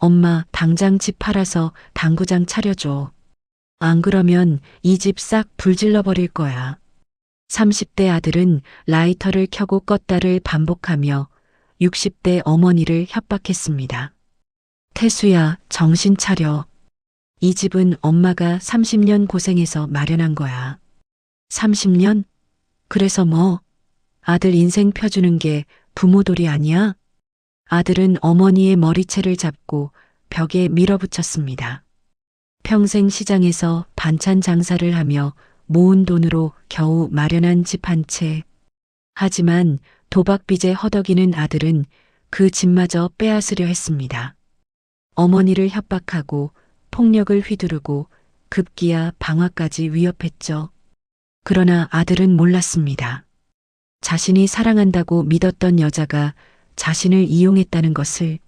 엄마, 당장 집 팔아서 당구장 차려줘. 안 그러면 이 집 싹 불질러 버릴 거야. 30대 아들은 라이터를 켜고 껐다를 반복하며 60대 어머니를 협박했습니다. 태수야, 정신 차려. 이 집은 엄마가 30년 고생해서 마련한 거야. 30년? 그래서 뭐? 아들 인생 펴주는 게 부모돌이 아니야? 아들은 어머니의 머리채를 잡고 벽에 밀어붙였습니다. 평생 시장에서 반찬 장사를 하며 모은 돈으로 겨우 마련한 집 한 채. 하지만 도박빚에 허덕이는 아들은 그 집마저 빼앗으려 했습니다. 어머니를 협박하고 폭력을 휘두르고 급기야 방화까지 위협했죠. 그러나 아들은 몰랐습니다. 자신이 사랑한다고 믿었던 여자가 자신을 이용했다는 것을,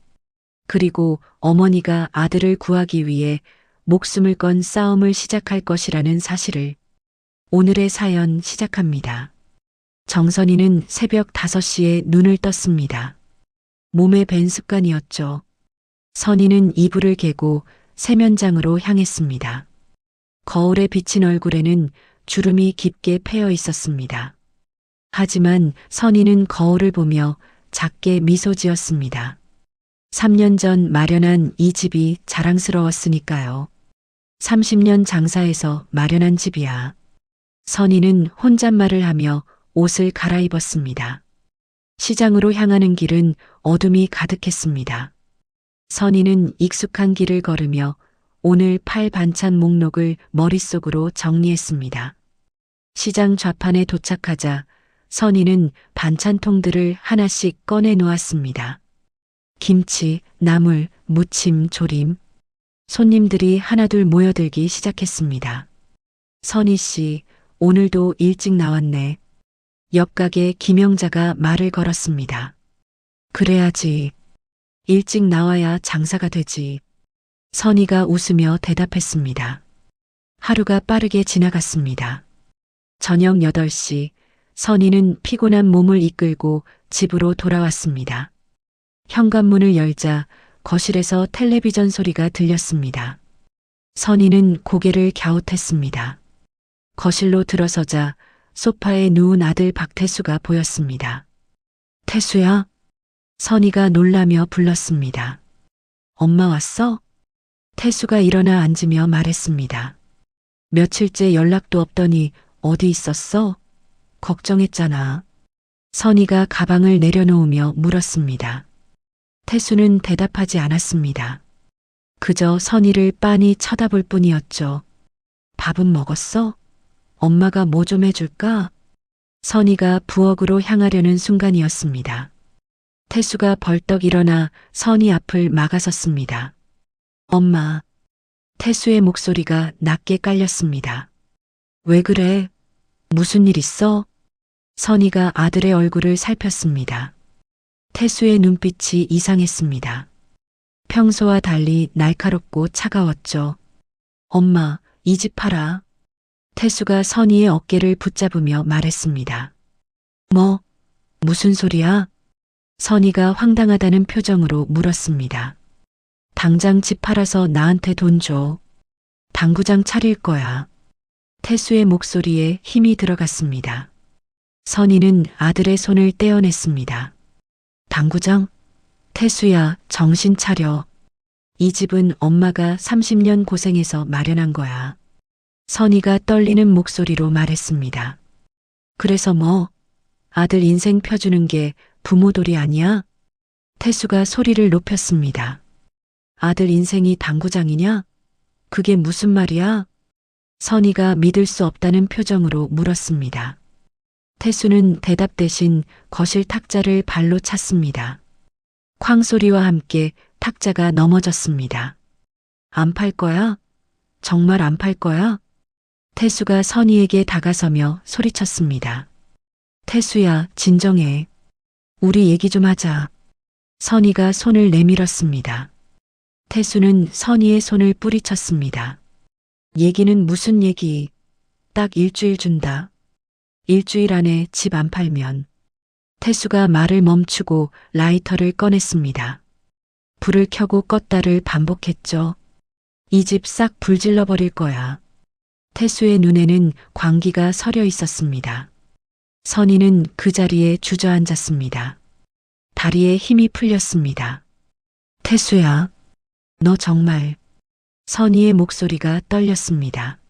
그리고 어머니가 아들을 구하기 위해 목숨을 건 싸움을 시작할 것이라는 사실을. 오늘의 사연 시작합니다. 정선이는 새벽 5시에 눈을 떴습니다. 몸에 밴 습관이었죠. 선이는 이불을 개고 세면장으로 향했습니다. 거울에 비친 얼굴에는 주름이 깊게 패여 있었습니다. 하지만 선이는 거울을 보며 작게 미소 지었습니다. 3년 전 마련한 이 집이 자랑스러웠으니까요. 30년 장사해서 마련한 집이야. 선이는 혼잣말을 하며 옷을 갈아입었습니다. 시장으로 향하는 길은 어둠이 가득했습니다. 선이는 익숙한 길을 걸으며 오늘 팔 반찬 목록을 머릿속으로 정리했습니다. 시장 좌판에 도착하자 선이는 반찬통들을 하나씩 꺼내 놓았습니다. 김치, 나물, 무침, 조림. 손님들이 하나둘 모여들기 시작했습니다. 선희 씨, 오늘도 일찍 나왔네. 옆 가게 김영자가 말을 걸었습니다. 그래야지. 일찍 나와야 장사가 되지. 선희가 웃으며 대답했습니다. 하루가 빠르게 지나갔습니다. 저녁 8시, 선희는 피곤한 몸을 이끌고 집으로 돌아왔습니다. 현관문을 열자 거실에서 텔레비전 소리가 들렸습니다. 선희는 고개를 갸웃했습니다. 거실로 들어서자 소파에 누운 아들 박태수가 보였습니다. 태수야? 선희가 놀라며 불렀습니다. 엄마 왔어? 태수가 일어나 앉으며 말했습니다. 며칠째 연락도 없더니 어디 있었어? 걱정했잖아. 선희가 가방을 내려놓으며 물었습니다. 태수는 대답하지 않았습니다. 그저 선희를 빤히 쳐다볼 뿐이었죠. 밥은 먹었어? 엄마가 뭐 좀 해줄까? 선희가 부엌으로 향하려는 순간이었습니다. 태수가 벌떡 일어나 선희 앞을 막아섰습니다. 엄마. 태수의 목소리가 낮게 깔렸습니다. 왜 그래? 무슨 일 있어? 선희가 아들의 얼굴을 살폈습니다. 태수의 눈빛이 이상했습니다. 평소와 달리 날카롭고 차가웠죠. 엄마, 이 집 팔아. 태수가 선희의 어깨를 붙잡으며 말했습니다. 뭐? 무슨 소리야? 선희가 황당하다는 표정으로 물었습니다. 당장 집 팔아서 나한테 돈 줘. 당구장 차릴 거야. 태수의 목소리에 힘이 들어갔습니다. 선희는 아들의 손을 떼어냈습니다. 당구장? 태수야, 정신 차려. 이 집은 엄마가 30년 고생해서 마련한 거야. 선희가 떨리는 목소리로 말했습니다. 그래서 뭐? 아들 인생 펴주는 게 부모돌이 아니야? 태수가 소리를 높였습니다. 아들 인생이 당구장이냐? 그게 무슨 말이야? 선희가 믿을 수 없다는 표정으로 물었습니다. 태수는 대답 대신 거실 탁자를 발로 찼습니다. 쾅 소리와 함께 탁자가 넘어졌습니다. 안 팔 거야? 정말 안 팔 거야? 태수가 선희에게 다가서며 소리쳤습니다. 태수야, 진정해. 우리 얘기 좀 하자. 선희가 손을 내밀었습니다. 태수는 선희의 손을 뿌리쳤습니다. 얘기는 무슨 얘기? 딱 일주일 준다. 일주일 안에 집 안 팔면. 태수가 말을 멈추고 라이터를 꺼냈습니다. 불을 켜고 껐다를 반복했죠. 이 집 싹 불질러 버릴 거야. 태수의 눈에는 광기가 서려 있었습니다. 선희는 그 자리에 주저앉았습니다. 다리에 힘이 풀렸습니다. 태수야, 너 정말. 선희의 목소리가 떨렸습니다.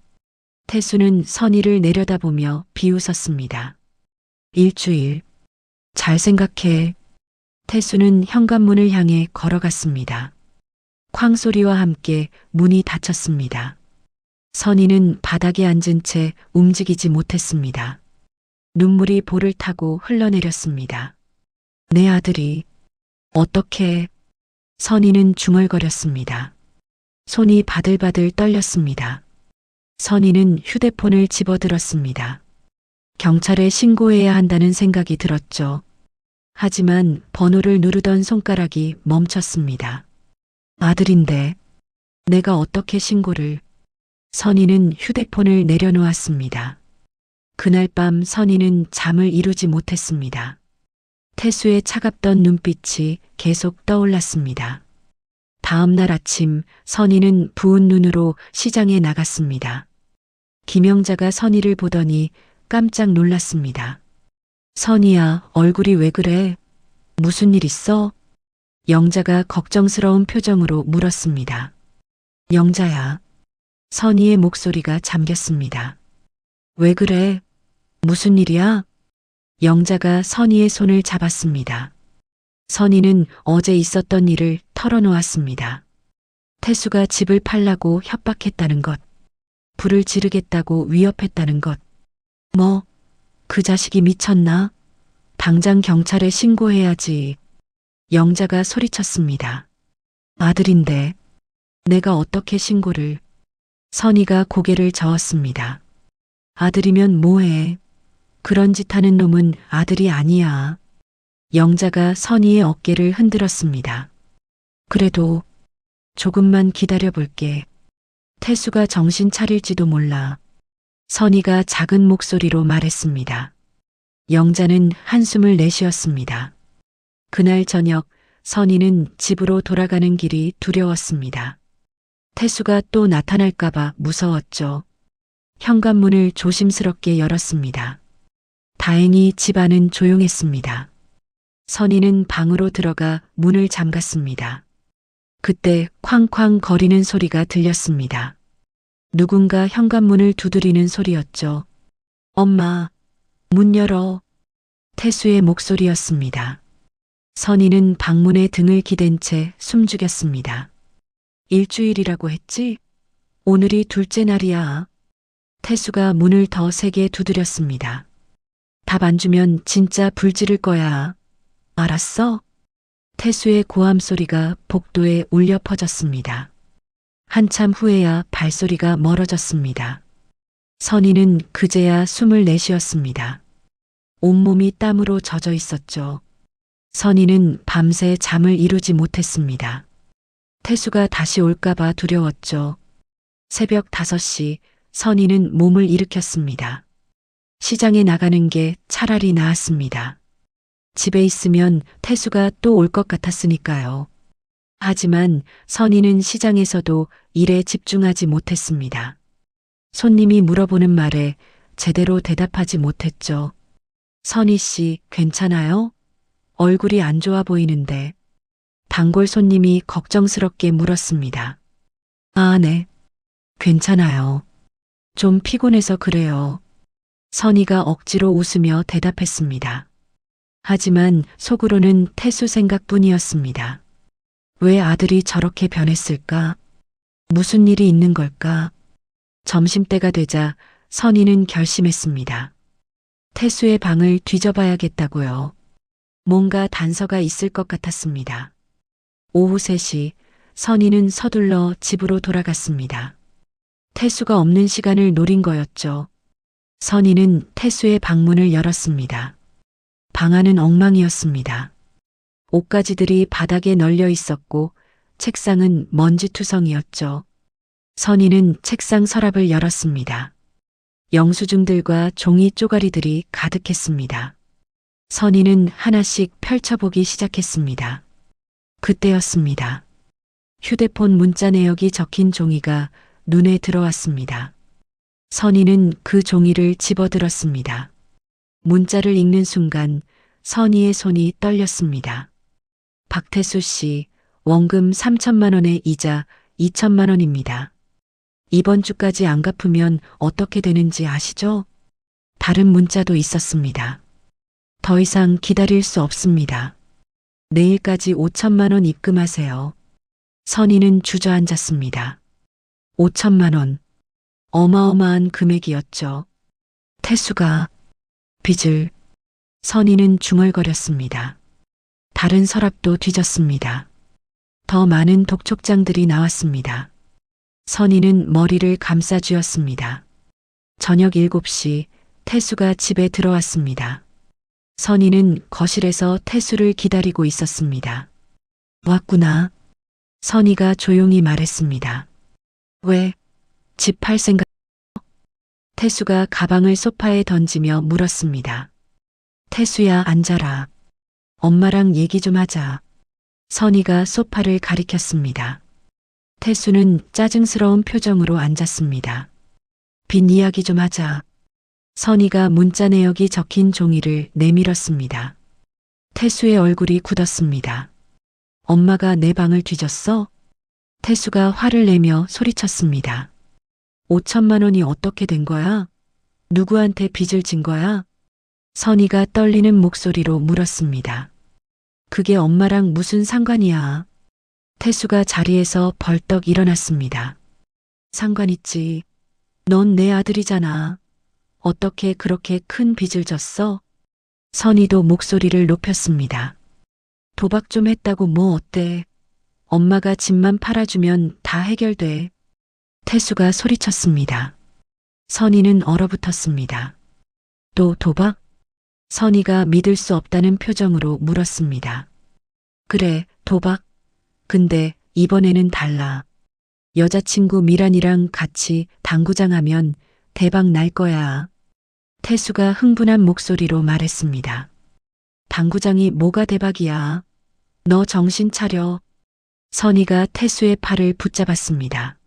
태수는 선희를 내려다보며 비웃었습니다. 일주일. 잘 생각해. 태수는 현관문을 향해 걸어갔습니다. 쾅 소리와 함께 문이 닫혔습니다. 선희는 바닥에 앉은 채 움직이지 못했습니다. 눈물이 볼을 타고 흘러내렸습니다. 내 아들이 어떻게? 선희는 중얼거렸습니다. 손이 바들바들 떨렸습니다. 선희는 휴대폰을 집어들었습니다. 경찰에 신고해야 한다는 생각이 들었죠. 하지만 번호를 누르던 손가락이 멈췄습니다. 아들인데 내가 어떻게 신고를? 선희는 휴대폰을 내려놓았습니다. 그날 밤 선희는 잠을 이루지 못했습니다. 태수의 차갑던 눈빛이 계속 떠올랐습니다. 다음 날 아침 선희는 부은 눈으로 시장에 나갔습니다. 김영자가 선희를 보더니 깜짝 놀랐습니다. 선희야, 얼굴이 왜 그래? 무슨 일 있어? 영자가 걱정스러운 표정으로 물었습니다. 영자야. 선희의 목소리가 잠겼습니다. 왜 그래? 무슨 일이야? 영자가 선희의 손을 잡았습니다. 선희는 어제 있었던 일을 털어놓았습니다. 태수가 집을 팔라고 협박했다는 것, 불을 지르겠다고 위협했다는 것. 뭐, 그 자식이 미쳤나? 당장 경찰에 신고해야지. 영자가 소리쳤습니다. 아들인데 내가 어떻게 신고를? 선희가 고개를 저었습니다. 아들이면 뭐해? 그런 짓 하는 놈은 아들이 아니야. 영자가 선희의 어깨를 흔들었습니다. 그래도 조금만 기다려 볼게. 태수가 정신 차릴지도 몰라. 선희가 작은 목소리로 말했습니다. 영자는 한숨을 내쉬었습니다. 그날 저녁 선희는 집으로 돌아가는 길이 두려웠습니다. 태수가 또 나타날까봐 무서웠죠. 현관문을 조심스럽게 열었습니다. 다행히 집 안은 조용했습니다. 선희는 방으로 들어가 문을 잠갔습니다. 그때 쾅쾅 거리는 소리가 들렸습니다. 누군가 현관문을 두드리는 소리였죠. 엄마, 문 열어. 태수의 목소리였습니다. 선희는 방문에 등을 기댄 채 숨죽였습니다. 일주일이라고 했지? 오늘이 둘째 날이야. 태수가 문을 더 세게 두드렸습니다. 답 안 주면 진짜 불 지를 거야. 알았어? 태수의 고함 소리가 복도에 울려 퍼졌습니다. 한참 후에야 발소리가 멀어졌습니다. 선희는 그제야 숨을 내쉬었습니다. 온몸이 땀으로 젖어 있었죠. 선희는 밤새 잠을 이루지 못했습니다. 태수가 다시 올까봐 두려웠죠. 새벽 5시 선희는 몸을 일으켰습니다. 시장에 나가는 게 차라리 나았습니다. 집에 있으면 태수가 또 올 것 같았으니까요. 하지만 선희는 시장에서도 일에 집중하지 못했습니다. 손님이 물어보는 말에 제대로 대답하지 못했죠. 선희 씨, 괜찮아요? 얼굴이 안 좋아 보이는데. 단골 손님이 걱정스럽게 물었습니다. 아, 네. 괜찮아요. 좀 피곤해서 그래요. 선희가 억지로 웃으며 대답했습니다. 하지만 속으로는 태수 생각뿐이었습니다. 왜 아들이 저렇게 변했을까? 무슨 일이 있는 걸까? 점심때가 되자 선희는 결심했습니다. 태수의 방을 뒤져봐야겠다고요. 뭔가 단서가 있을 것 같았습니다. 오후 3시 선희는 서둘러 집으로 돌아갔습니다. 태수가 없는 시간을 노린 거였죠. 선희는 태수의 방문을 열었습니다. 방 안은 엉망이었습니다. 옷가지들이 바닥에 널려 있었고 책상은 먼지투성이었죠. 선희는 책상 서랍을 열었습니다. 영수증들과 종이 쪼가리들이 가득했습니다. 선희는 하나씩 펼쳐보기 시작했습니다. 그때였습니다. 휴대폰 문자 내역이 적힌 종이가 눈에 들어왔습니다. 선희는 그 종이를 집어들었습니다. 문자를 읽는 순간 선희의 손이 떨렸습니다. 박태수 씨, 원금 3천만 원의 이자 2천만 원입니다. 이번 주까지 안 갚으면 어떻게 되는지 아시죠? 다른 문자도 있었습니다. 더 이상 기다릴 수 없습니다. 내일까지 5천만 원 입금하세요. 선희는 주저앉았습니다. 5천만 원. 어마어마한 금액이었죠. 태수가 빚을. 선희는 중얼거렸습니다. 다른 서랍도 뒤졌습니다. 더 많은 독촉장들이 나왔습니다. 선희는 머리를 감싸쥐었습니다. 저녁 7시 태수가 집에 들어왔습니다. 선희는 거실에서 태수를 기다리고 있었습니다. 왔구나. 선희가 조용히 말했습니다. 왜? 집 팔 생각? 태수가 가방을 소파에 던지며 물었습니다. 태수야, 앉아라. 엄마랑 얘기 좀 하자. 선희가 소파를 가리켰습니다. 태수는 짜증스러운 표정으로 앉았습니다. 빚 이야기 좀 하자. 선희가 문자 내역이 적힌 종이를 내밀었습니다. 태수의 얼굴이 굳었습니다. 엄마가 내 방을 뒤졌어? 태수가 화를 내며 소리쳤습니다. 5천만 원이 어떻게 된 거야? 누구한테 빚을 진 거야? 선희가 떨리는 목소리로 물었습니다. 그게 엄마랑 무슨 상관이야? 태수가 자리에서 벌떡 일어났습니다. 상관 있지. 넌 내 아들이잖아. 어떻게 그렇게 큰 빚을 졌어? 선희도 목소리를 높였습니다. 도박 좀 했다고 뭐 어때? 엄마가 집만 팔아주면 다 해결돼. 태수가 소리쳤습니다. 선희는 얼어붙었습니다. 또 도박? 선희가 믿을 수 없다는 표정으로 물었습니다. 그래, 도박. 근데 이번에는 달라. 여자친구 미란이랑 같이 당구장 하면 대박 날 거야. 태수가 흥분한 목소리로 말했습니다. 당구장이 뭐가 대박이야. 너 정신 차려. 선희가 태수의 팔을 붙잡았습니다.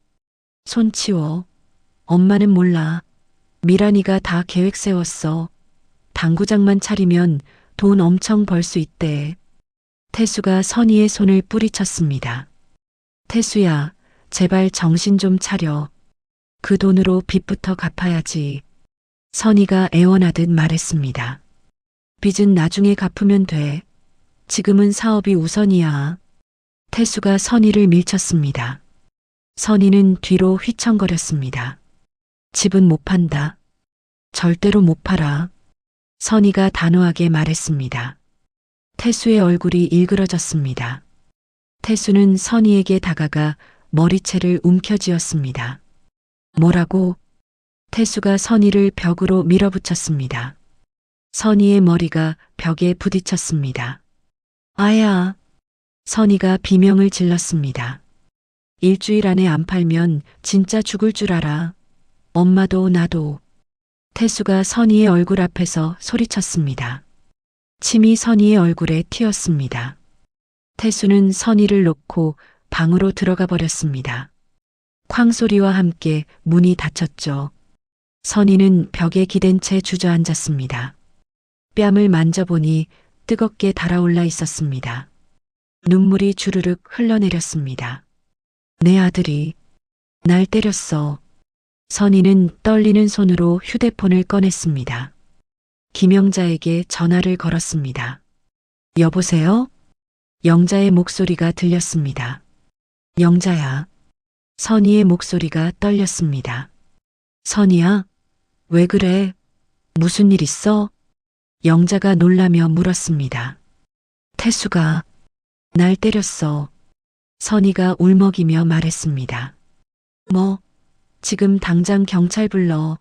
손 치워. 엄마는 몰라. 미란이가 다 계획 세웠어. 당구장만 차리면 돈 엄청 벌 수 있대. 태수가 선희의 손을 뿌리쳤습니다. 태수야, 제발 정신 좀 차려. 그 돈으로 빚부터 갚아야지. 선희가 애원하듯 말했습니다. 빚은 나중에 갚으면 돼. 지금은 사업이 우선이야. 태수가 선희를 밀쳤습니다. 선희는 뒤로 휘청거렸습니다. 집은 못 판다. 절대로 못 팔아. 선희가 단호하게 말했습니다. 태수의 얼굴이 일그러졌습니다. 태수는 선희에게 다가가 머리채를 움켜쥐었습니다. 뭐라고? 태수가 선희를 벽으로 밀어붙였습니다. 선희의 머리가 벽에 부딪혔습니다. 아야. 선희가 비명을 질렀습니다. 일주일 안에 안 팔면 진짜 죽을 줄 알아. 엄마도 나도. 태수가 선희의 얼굴 앞에서 소리쳤습니다. 침이 선희의 얼굴에 튀었습니다. 태수는 선희를 놓고 방으로 들어가 버렸습니다. 쾅 소리와 함께 문이 닫혔죠. 선희는 벽에 기댄 채 주저앉았습니다. 뺨을 만져보니 뜨겁게 달아올라 있었습니다. 눈물이 주르륵 흘러내렸습니다. 내 아들이 날 때렸어. 선희는 떨리는 손으로 휴대폰을 꺼냈습니다. 김영자에게 전화를 걸었습니다. 여보세요? 영자의 목소리가 들렸습니다. 영자야. 선희의 목소리가 떨렸습니다. 선희야, 왜 그래? 무슨 일 있어? 영자가 놀라며 물었습니다. 태수가 날 때렸어. 선희가 울먹이며 말했습니다. 뭐? 지금 당장 경찰 불러.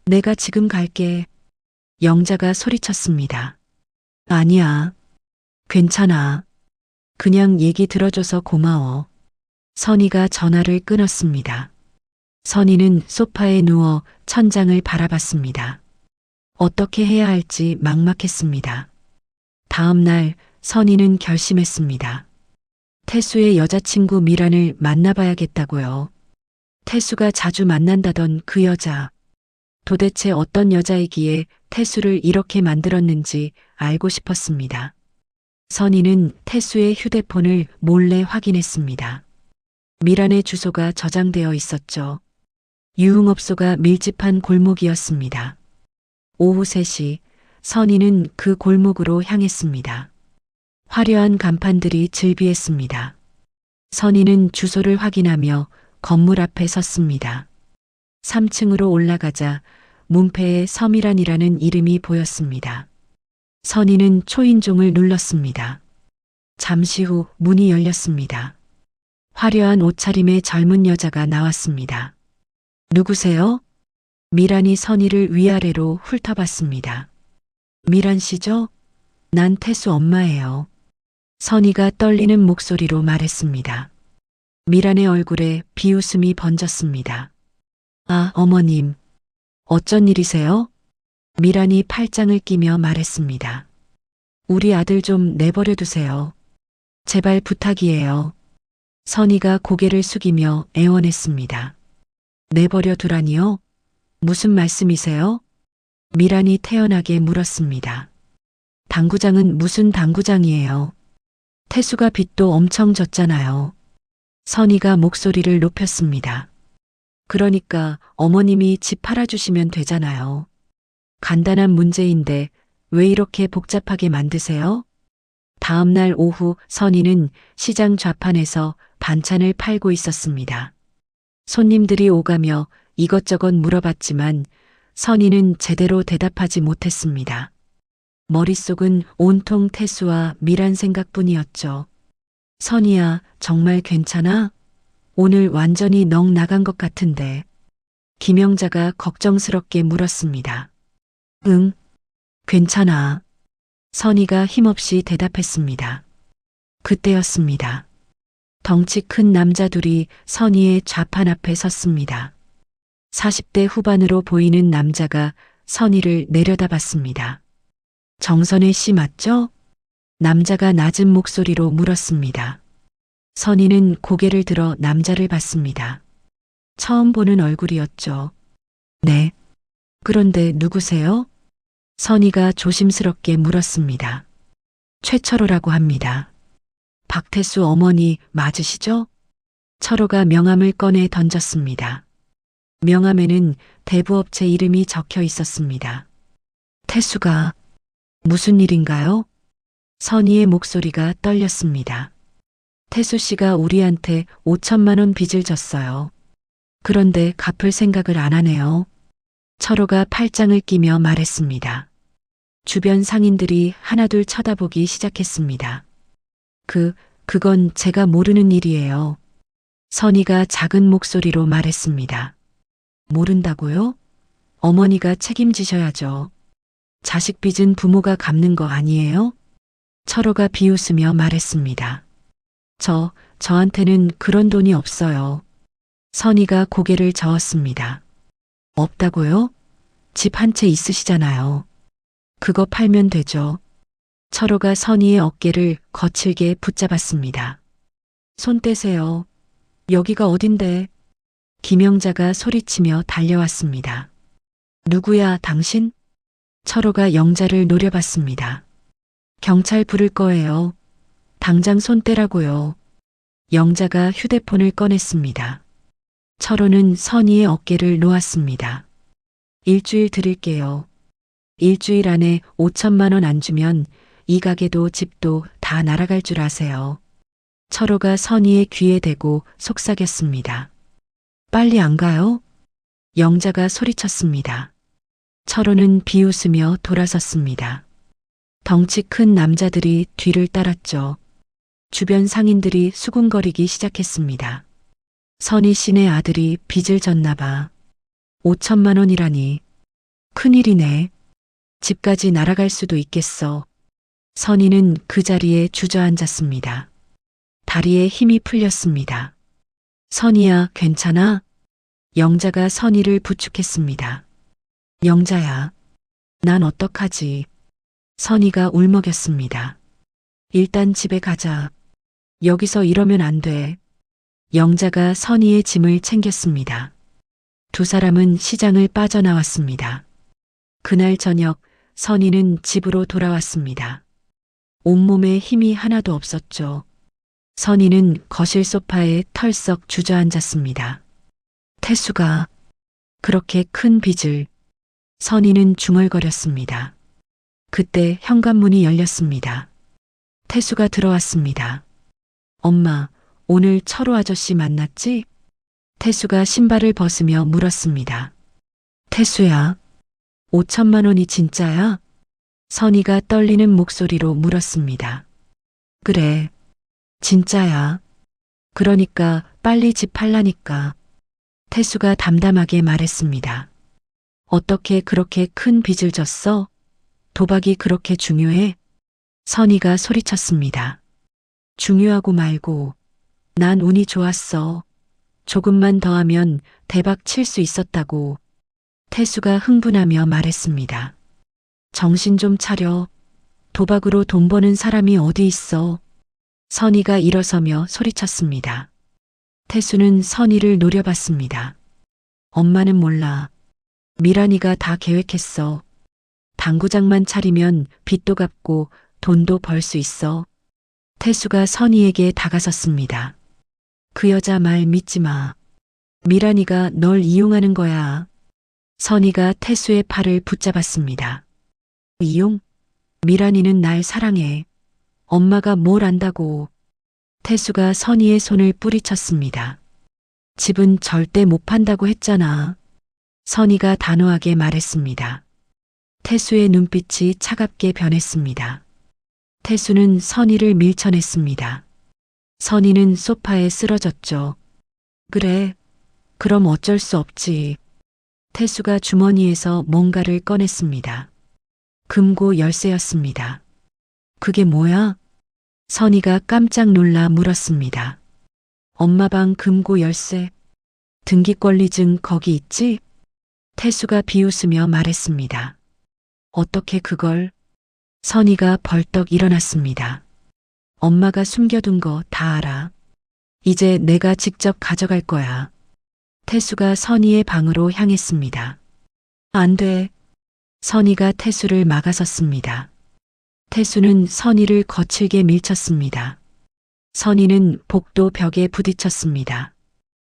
내가 지금 갈게. 영자가 소리쳤습니다. 아니야. 괜찮아. 그냥 얘기 들어줘서 고마워. 선희가 전화를 끊었습니다. 선희는 소파에 누워 천장을 바라봤습니다. 어떻게 해야 할지 막막했습니다. 다음 날 선희는 결심했습니다. 태수의 여자친구 미란을 만나봐야겠다고요. 태수가 자주 만난다던 그 여자. 도대체 어떤 여자이기에 태수를 이렇게 만들었는지 알고 싶었습니다. 선희는 태수의 휴대폰을 몰래 확인했습니다. 미란의 주소가 저장되어 있었죠. 유흥업소가 밀집한 골목이었습니다. 오후 3시 선희는 그 골목으로 향했습니다. 화려한 간판들이 즐비했습니다. 선희는 주소를 확인하며 건물 앞에 섰습니다. 3층으로 올라가자 문패에 서미란이라는 이름이 보였습니다. 선희는 초인종을 눌렀습니다. 잠시 후 문이 열렸습니다. 화려한 옷차림의 젊은 여자가 나왔습니다. 누구세요? 미란이 선희를 위아래로 훑어봤습니다. 미란 씨죠? 난 태수 엄마예요. 선희가 떨리는 목소리로 말했습니다. 미란의 얼굴에 비웃음이 번졌습니다. 아, 어머님. 어쩐 일이세요? 미란이 팔짱을 끼며 말했습니다. 우리 아들 좀 내버려 두세요. 제발 부탁이에요. 선희가 고개를 숙이며 애원했습니다. 내버려 두라니요? 무슨 말씀이세요? 미란이 태연하게 물었습니다. 당구장은 무슨 당구장이에요? 태수가 빚도 엄청 졌잖아요. 선희가 목소리를 높였습니다. 그러니까 어머님이 집 팔아주시면 되잖아요. 간단한 문제인데 왜 이렇게 복잡하게 만드세요? 다음 날 오후 선희는 시장 좌판에서 반찬을 팔고 있었습니다. 손님들이 오가며 이것저것 물어봤지만 선희는 제대로 대답하지 못했습니다. 머릿속은 온통 태수와 미란 생각뿐이었죠. 선희야, 정말 괜찮아? 오늘 완전히 넋 나간 것 같은데. 김영자가 걱정스럽게 물었습니다. 응, 괜찮아. 선희가 힘없이 대답했습니다. 그때였습니다. 덩치 큰 남자 둘이 선희의 좌판 앞에 섰습니다. 40대 후반으로 보이는 남자가 선희를 내려다봤습니다. 정선혜 씨 맞죠? 남자가 낮은 목소리로 물었습니다. 선희는 고개를 들어 남자를 봤습니다. 처음 보는 얼굴이었죠. 네. 그런데 누구세요? 선희가 조심스럽게 물었습니다. 최철호라고 합니다. 박태수 어머니 맞으시죠? 철호가 명함을 꺼내 던졌습니다. 명함에는 대부업체 이름이 적혀 있었습니다. 태수가 무슨 일인가요? 선희의 목소리가 떨렸습니다. 태수 씨가 우리한테 5천만 원 빚을 졌어요. 그런데 갚을 생각을 안 하네요. 철호가 팔짱을 끼며 말했습니다. 주변 상인들이 하나둘 쳐다보기 시작했습니다. 그건 제가 모르는 일이에요. 선희가 작은 목소리로 말했습니다. 모른다고요? 어머니가 책임지셔야죠. 자식 빚은 부모가 갚는 거 아니에요? 철호가 비웃으며 말했습니다. 저한테는 그런 돈이 없어요. 선희가 고개를 저었습니다. 없다고요? 집 한 채 있으시잖아요. 그거 팔면 되죠. 철호가 선희의 어깨를 거칠게 붙잡았습니다. 손 떼세요. 여기가 어딘데? 김영자가 소리치며 달려왔습니다. 누구야, 당신? 철호가 영자를 노려봤습니다. 경찰 부를 거예요. 당장 손 떼라고요. 영자가 휴대폰을 꺼냈습니다. 철호는 선희의 어깨를 놓았습니다. 일주일 드릴게요. 일주일 안에 5천만 원 안 주면 이 가게도 집도 다 날아갈 줄 아세요. 철호가 선희의 귀에 대고 속삭였습니다. 빨리 안 가요? 영자가 소리쳤습니다. 철호는 비웃으며 돌아섰습니다. 덩치 큰 남자들이 뒤를 따랐죠. 주변 상인들이 수군거리기 시작했습니다. 선희 씨네 아들이 빚을 졌나 봐. 5천만 원이라니. 큰일이네. 집까지 날아갈 수도 있겠어. 선희는 그 자리에 주저앉았습니다. 다리에 힘이 풀렸습니다. 선희야, 괜찮아? 영자가 선희를 부축했습니다. 영자야, 난 어떡하지? 선희가 울먹였습니다. 일단 집에 가자. 여기서 이러면 안 돼. 영자가 선희의 짐을 챙겼습니다. 두 사람은 시장을 빠져나왔습니다. 그날 저녁 선희는 집으로 돌아왔습니다. 온몸에 힘이 하나도 없었죠. 선희는 거실 소파에 털썩 주저앉았습니다. 태수가 그렇게 큰 빚을. 선희는 중얼거렸습니다. 그때 현관문이 열렸습니다. 태수가 들어왔습니다. 엄마, 오늘 철호 아저씨 만났지? 태수가 신발을 벗으며 물었습니다. 태수야, 5천만 원이 진짜야? 선희가 떨리는 목소리로 물었습니다. 그래, 진짜야. 그러니까 빨리 집 팔라니까. 태수가 담담하게 말했습니다. 어떻게 그렇게 큰 빚을 졌어? 도박이 그렇게 중요해? 선희가 소리쳤습니다. 중요하고 말고 난 운이 좋았어. 조금만 더 하면 대박 칠 수 있었다고. 태수가 흥분하며 말했습니다. 정신 좀 차려. 도박으로 돈 버는 사람이 어디 있어. 선희가 일어서며 소리쳤습니다. 태수는 선희를 노려봤습니다. 엄마는 몰라. 미란이가 다 계획했어. 당구장만 차리면 빚도 갚고 돈도 벌 수 있어. 태수가 선희에게 다가섰습니다. 그 여자 말 믿지 마. 미란이가 널 이용하는 거야. 선희가 태수의 팔을 붙잡았습니다. 이용? 미란이는 날 사랑해. 엄마가 뭘 안다고. 태수가 선희의 손을 뿌리쳤습니다. 집은 절대 못 판다고 했잖아. 선희가 단호하게 말했습니다. 태수의 눈빛이 차갑게 변했습니다. 태수는 선희를 밀쳐냈습니다. 선희는 소파에 쓰러졌죠. 그래, 그럼 어쩔 수 없지. 태수가 주머니에서 뭔가를 꺼냈습니다. 금고 열쇠였습니다. 그게 뭐야? 선희가 깜짝 놀라 물었습니다. 엄마 방 금고 열쇠. 등기권리증 거기 있지? 태수가 비웃으며 말했습니다. 어떻게 그걸? 선희가 벌떡 일어났습니다. 엄마가 숨겨둔 거 다 알아. 이제 내가 직접 가져갈 거야. 태수가 선희의 방으로 향했습니다. 안 돼. 선희가 태수를 막아섰습니다. 태수는 선희를 거칠게 밀쳤습니다. 선희는 복도 벽에 부딪혔습니다.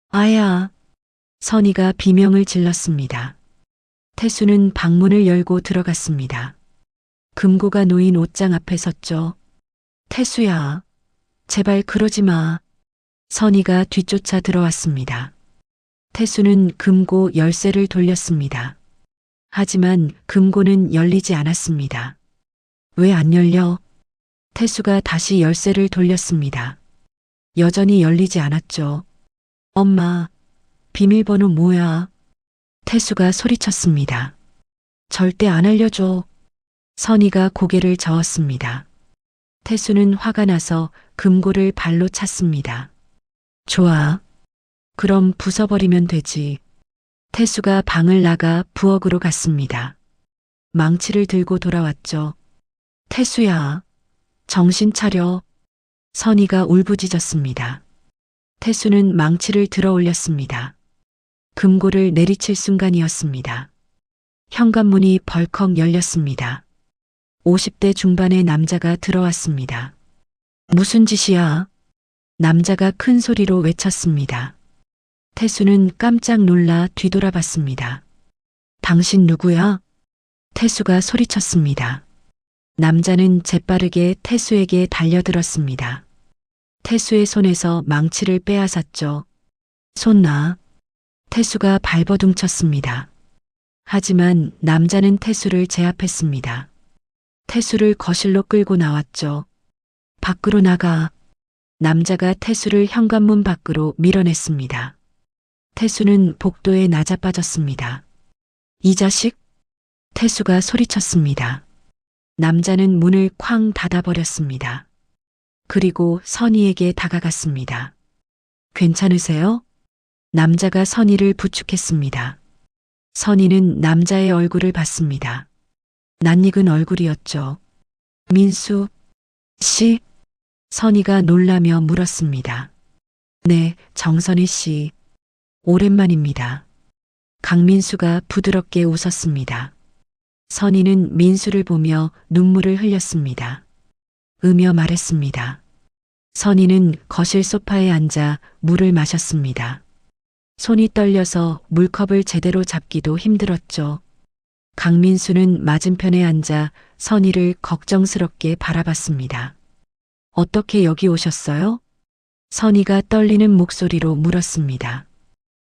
아야. 선희가 비명을 질렀습니다. 태수는 방문을 열고 들어갔습니다. 금고가 놓인 옷장 앞에 섰죠. 태수야, 제발 그러지 마. 선희가 뒤쫓아 들어왔습니다. 태수는 금고 열쇠를 돌렸습니다. 하지만 금고는 열리지 않았습니다. 왜 안 열려? 태수가 다시 열쇠를 돌렸습니다. 여전히 열리지 않았죠. 엄마, 비밀번호 뭐야? 태수가 소리쳤습니다. 절대 안 알려줘. 선희가 고개를 저었습니다. 태수는 화가 나서 금고를 발로 찼습니다. 좋아. 그럼 부숴버리면 되지. 태수가 방을 나가 부엌으로 갔습니다. 망치를 들고 돌아왔죠. 태수야, 정신 차려. 선희가 울부짖었습니다. 태수는 망치를 들어 올렸습니다. 금고를 내리칠 순간이었습니다. 현관문이 벌컥 열렸습니다. 50대 중반의 남자가 들어왔습니다. 무슨 짓이야? 남자가 큰 소리로 외쳤습니다. 태수는 깜짝 놀라 뒤돌아봤습니다. 당신 누구야? 태수가 소리쳤습니다. 남자는 재빠르게 태수에게 달려들었습니다. 태수의 손에서 망치를 빼앗았죠. 손 놔. 태수가 발버둥쳤습니다. 하지만 남자는 태수를 제압했습니다. 태수를 거실로 끌고 나왔죠. 밖으로 나가. 남자가 태수를 현관문 밖으로 밀어냈습니다. 태수는 복도에 낮아빠졌습니다. 이 자식? 태수가 소리쳤습니다. 남자는 문을 쾅 닫아버렸습니다. 그리고 선희에게 다가갔습니다. 괜찮으세요? 남자가 선희를 부축했습니다. 선희는 남자의 얼굴을 봤습니다. 낯익은 얼굴이었죠. 민수 씨? 선희가 놀라며 물었습니다. 네, 정선희 씨. 오랜만입니다. 강민수가 부드럽게 웃었습니다. 선희는 민수를 보며 눈물을 흘렸습니다. 으며 말했습니다. 선희는 거실 소파에 앉아 물을 마셨습니다. 손이 떨려서 물컵을 제대로 잡기도 힘들었죠. 강민수는 맞은편에 앉아 선희를 걱정스럽게 바라봤습니다. 어떻게 여기 오셨어요? 선희가 떨리는 목소리로 물었습니다.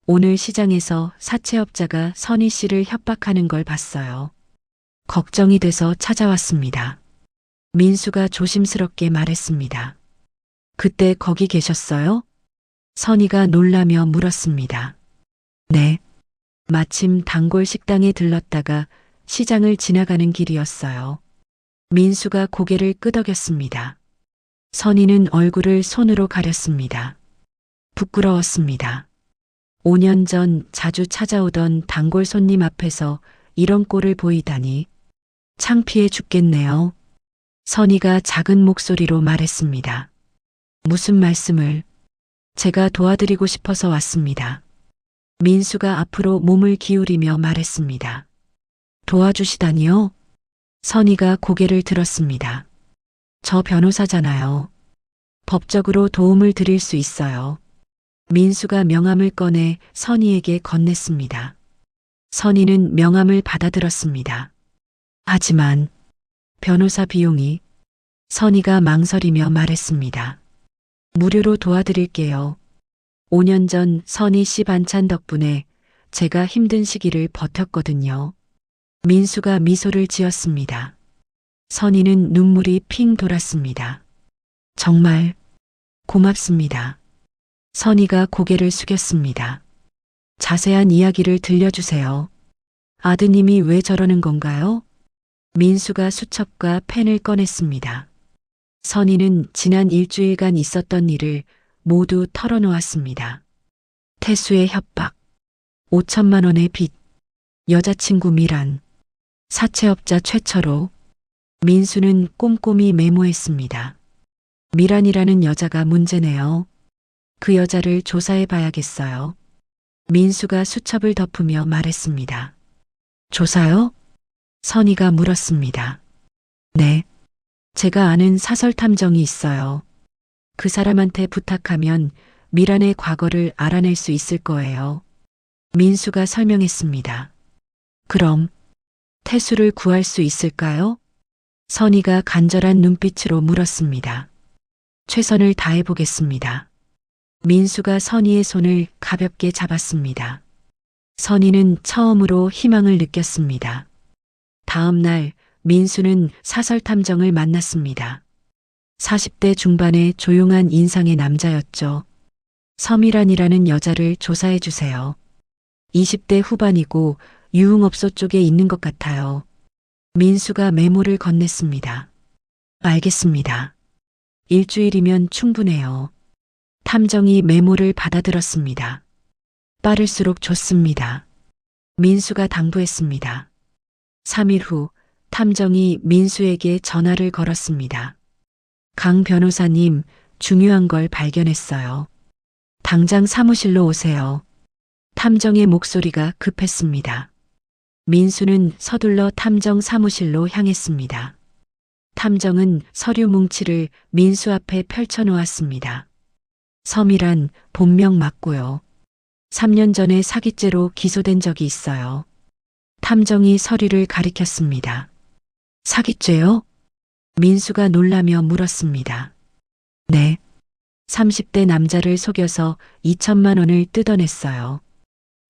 오늘 시장에서 사채업자가 선희 씨를 협박하는 걸 봤어요. 걱정이 돼서 찾아왔습니다. 민수가 조심스럽게 말했습니다. 그때 거기 계셨어요? 선희가 놀라며 물었습니다. 네. 마침 단골 식당에 들렀다가 시장을 지나가는 길이었어요. 민수가 고개를 끄덕였습니다. 선희는 얼굴을 손으로 가렸습니다. 부끄러웠습니다. 5년 전 자주 찾아오던 단골 손님 앞에서 이런 꼴을 보이다니 창피해 죽겠네요. 선희가 작은 목소리로 말했습니다. 무슨 말씀을? 제가 도와드리고 싶어서 왔습니다. 민수가 앞으로 몸을 기울이며 말했습니다. 도와주시다니요? 선희가 고개를 들었습니다. 저 변호사잖아요. 법적으로 도움을 드릴 수 있어요. 민수가 명함을 꺼내 선희에게 건넸습니다. 선희는 명함을 받아들었습니다. 하지만 변호사 비용이 선희가 망설이며 말했습니다. 무료로 도와드릴게요. 5년 전 선희 씨 반찬 덕분에 제가 힘든 시기를 버텼거든요. 민수가 미소를 지었습니다. 선희는 눈물이 핑 돌았습니다. 정말 고맙습니다. 선희가 고개를 숙였습니다. 자세한 이야기를 들려주세요. 아드님이 왜 저러는 건가요? 민수가 수첩과 펜을 꺼냈습니다. 선희는 지난 일주일간 있었던 일을 모두 털어놓았습니다. 태수의 협박, 5천만 원의 빚, 여자친구 미란, 사채업자 최철호. 민수는 꼼꼼히 메모했습니다. 미란이라는 여자가 문제네요. 그 여자를 조사해 봐야겠어요. 민수가 수첩을 덮으며 말했습니다. 조사요? 선희가 물었습니다. 네. 제가 아는 사설 탐정이 있어요. 그 사람한테 부탁하면 미란의 과거를 알아낼 수 있을 거예요. 민수가 설명했습니다. 그럼 태수를 구할 수 있을까요? 선희가 간절한 눈빛으로 물었습니다. 최선을 다해 보겠습니다. 민수가 선희의 손을 가볍게 잡았습니다. 선희는 처음으로 희망을 느꼈습니다. 다음 날 민수는 사설탐정을 만났습니다. 40대 중반의 조용한 인상의 남자였죠. 서미란이라는 여자를 조사해 주세요. 20대 후반이고 유흥업소 쪽에 있는 것 같아요. 민수가 메모를 건넸습니다. 알겠습니다. 일주일이면 충분해요. 탐정이 메모를 받아들었습니다. 빠를수록 좋습니다. 민수가 당부했습니다. 3일 후 탐정이 민수에게 전화를 걸었습니다. 강 변호사님, 중요한 걸 발견했어요. 당장 사무실로 오세요. 탐정의 목소리가 급했습니다. 민수는 서둘러 탐정 사무실로 향했습니다. 탐정은 서류 뭉치를 민수 앞에 펼쳐놓았습니다. 서미란 본명 맞고요. 3년 전에 사기죄로 기소된 적이 있어요. 탐정이 서류를 가리켰습니다. 사기죄요? 민수가 놀라며 물었습니다. 네. 30대 남자를 속여서 2천만 원을 뜯어냈어요.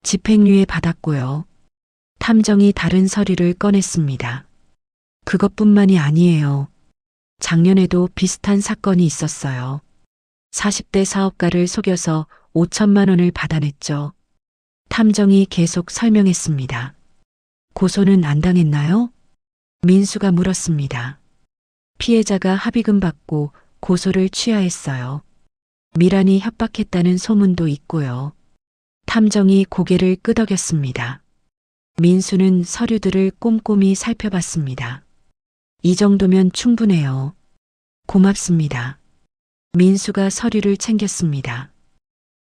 집행유예 받았고요. 탐정이 다른 서류를 꺼냈습니다. 그것뿐만이 아니에요. 작년에도 비슷한 사건이 있었어요. 40대 사업가를 속여서 5천만 원을 받아냈죠. 탐정이 계속 설명했습니다. 고소는 안 당했나요? 민수가 물었습니다. 피해자가 합의금 받고 고소를 취하했어요. 미란이 협박했다는 소문도 있고요. 탐정이 고개를 끄덕였습니다. 민수는 서류들을 꼼꼼히 살펴봤습니다. 이 정도면 충분해요. 고맙습니다. 민수가 서류를 챙겼습니다.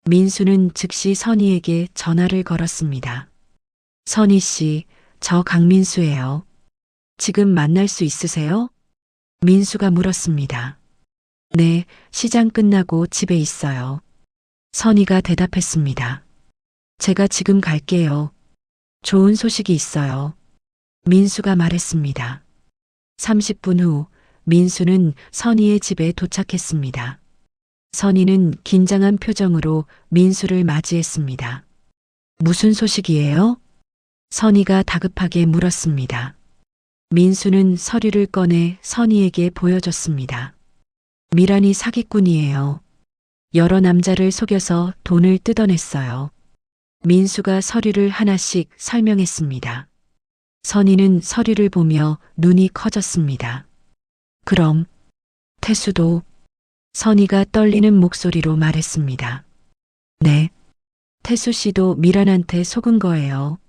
민수는 즉시 선희에게 전화를 걸었습니다. 선희 씨, 저 강민수예요. 지금 만날 수 있으세요? 민수가 물었습니다. 네, 시장 끝나고 집에 있어요. 선희가 대답했습니다. 제가 지금 갈게요. 좋은 소식이 있어요. 민수가 말했습니다. 30분 후 민수는 선희의 집에 도착했습니다. 선희는 긴장한 표정으로 민수를 맞이했습니다. 무슨 소식이에요? 선희가 다급하게 물었습니다. 민수는 서류를 꺼내 선희에게 보여줬습니다. 미란이 사기꾼이에요. 여러 남자를 속여서 돈을 뜯어냈어요. 민수가 서류를 하나씩 설명했습니다. 선희는 서류를 보며 눈이 커졌습니다. 그럼 태수도? 선희가 떨리는 목소리로 말했습니다. 네. 태수 씨도 미란한테 속은 거예요.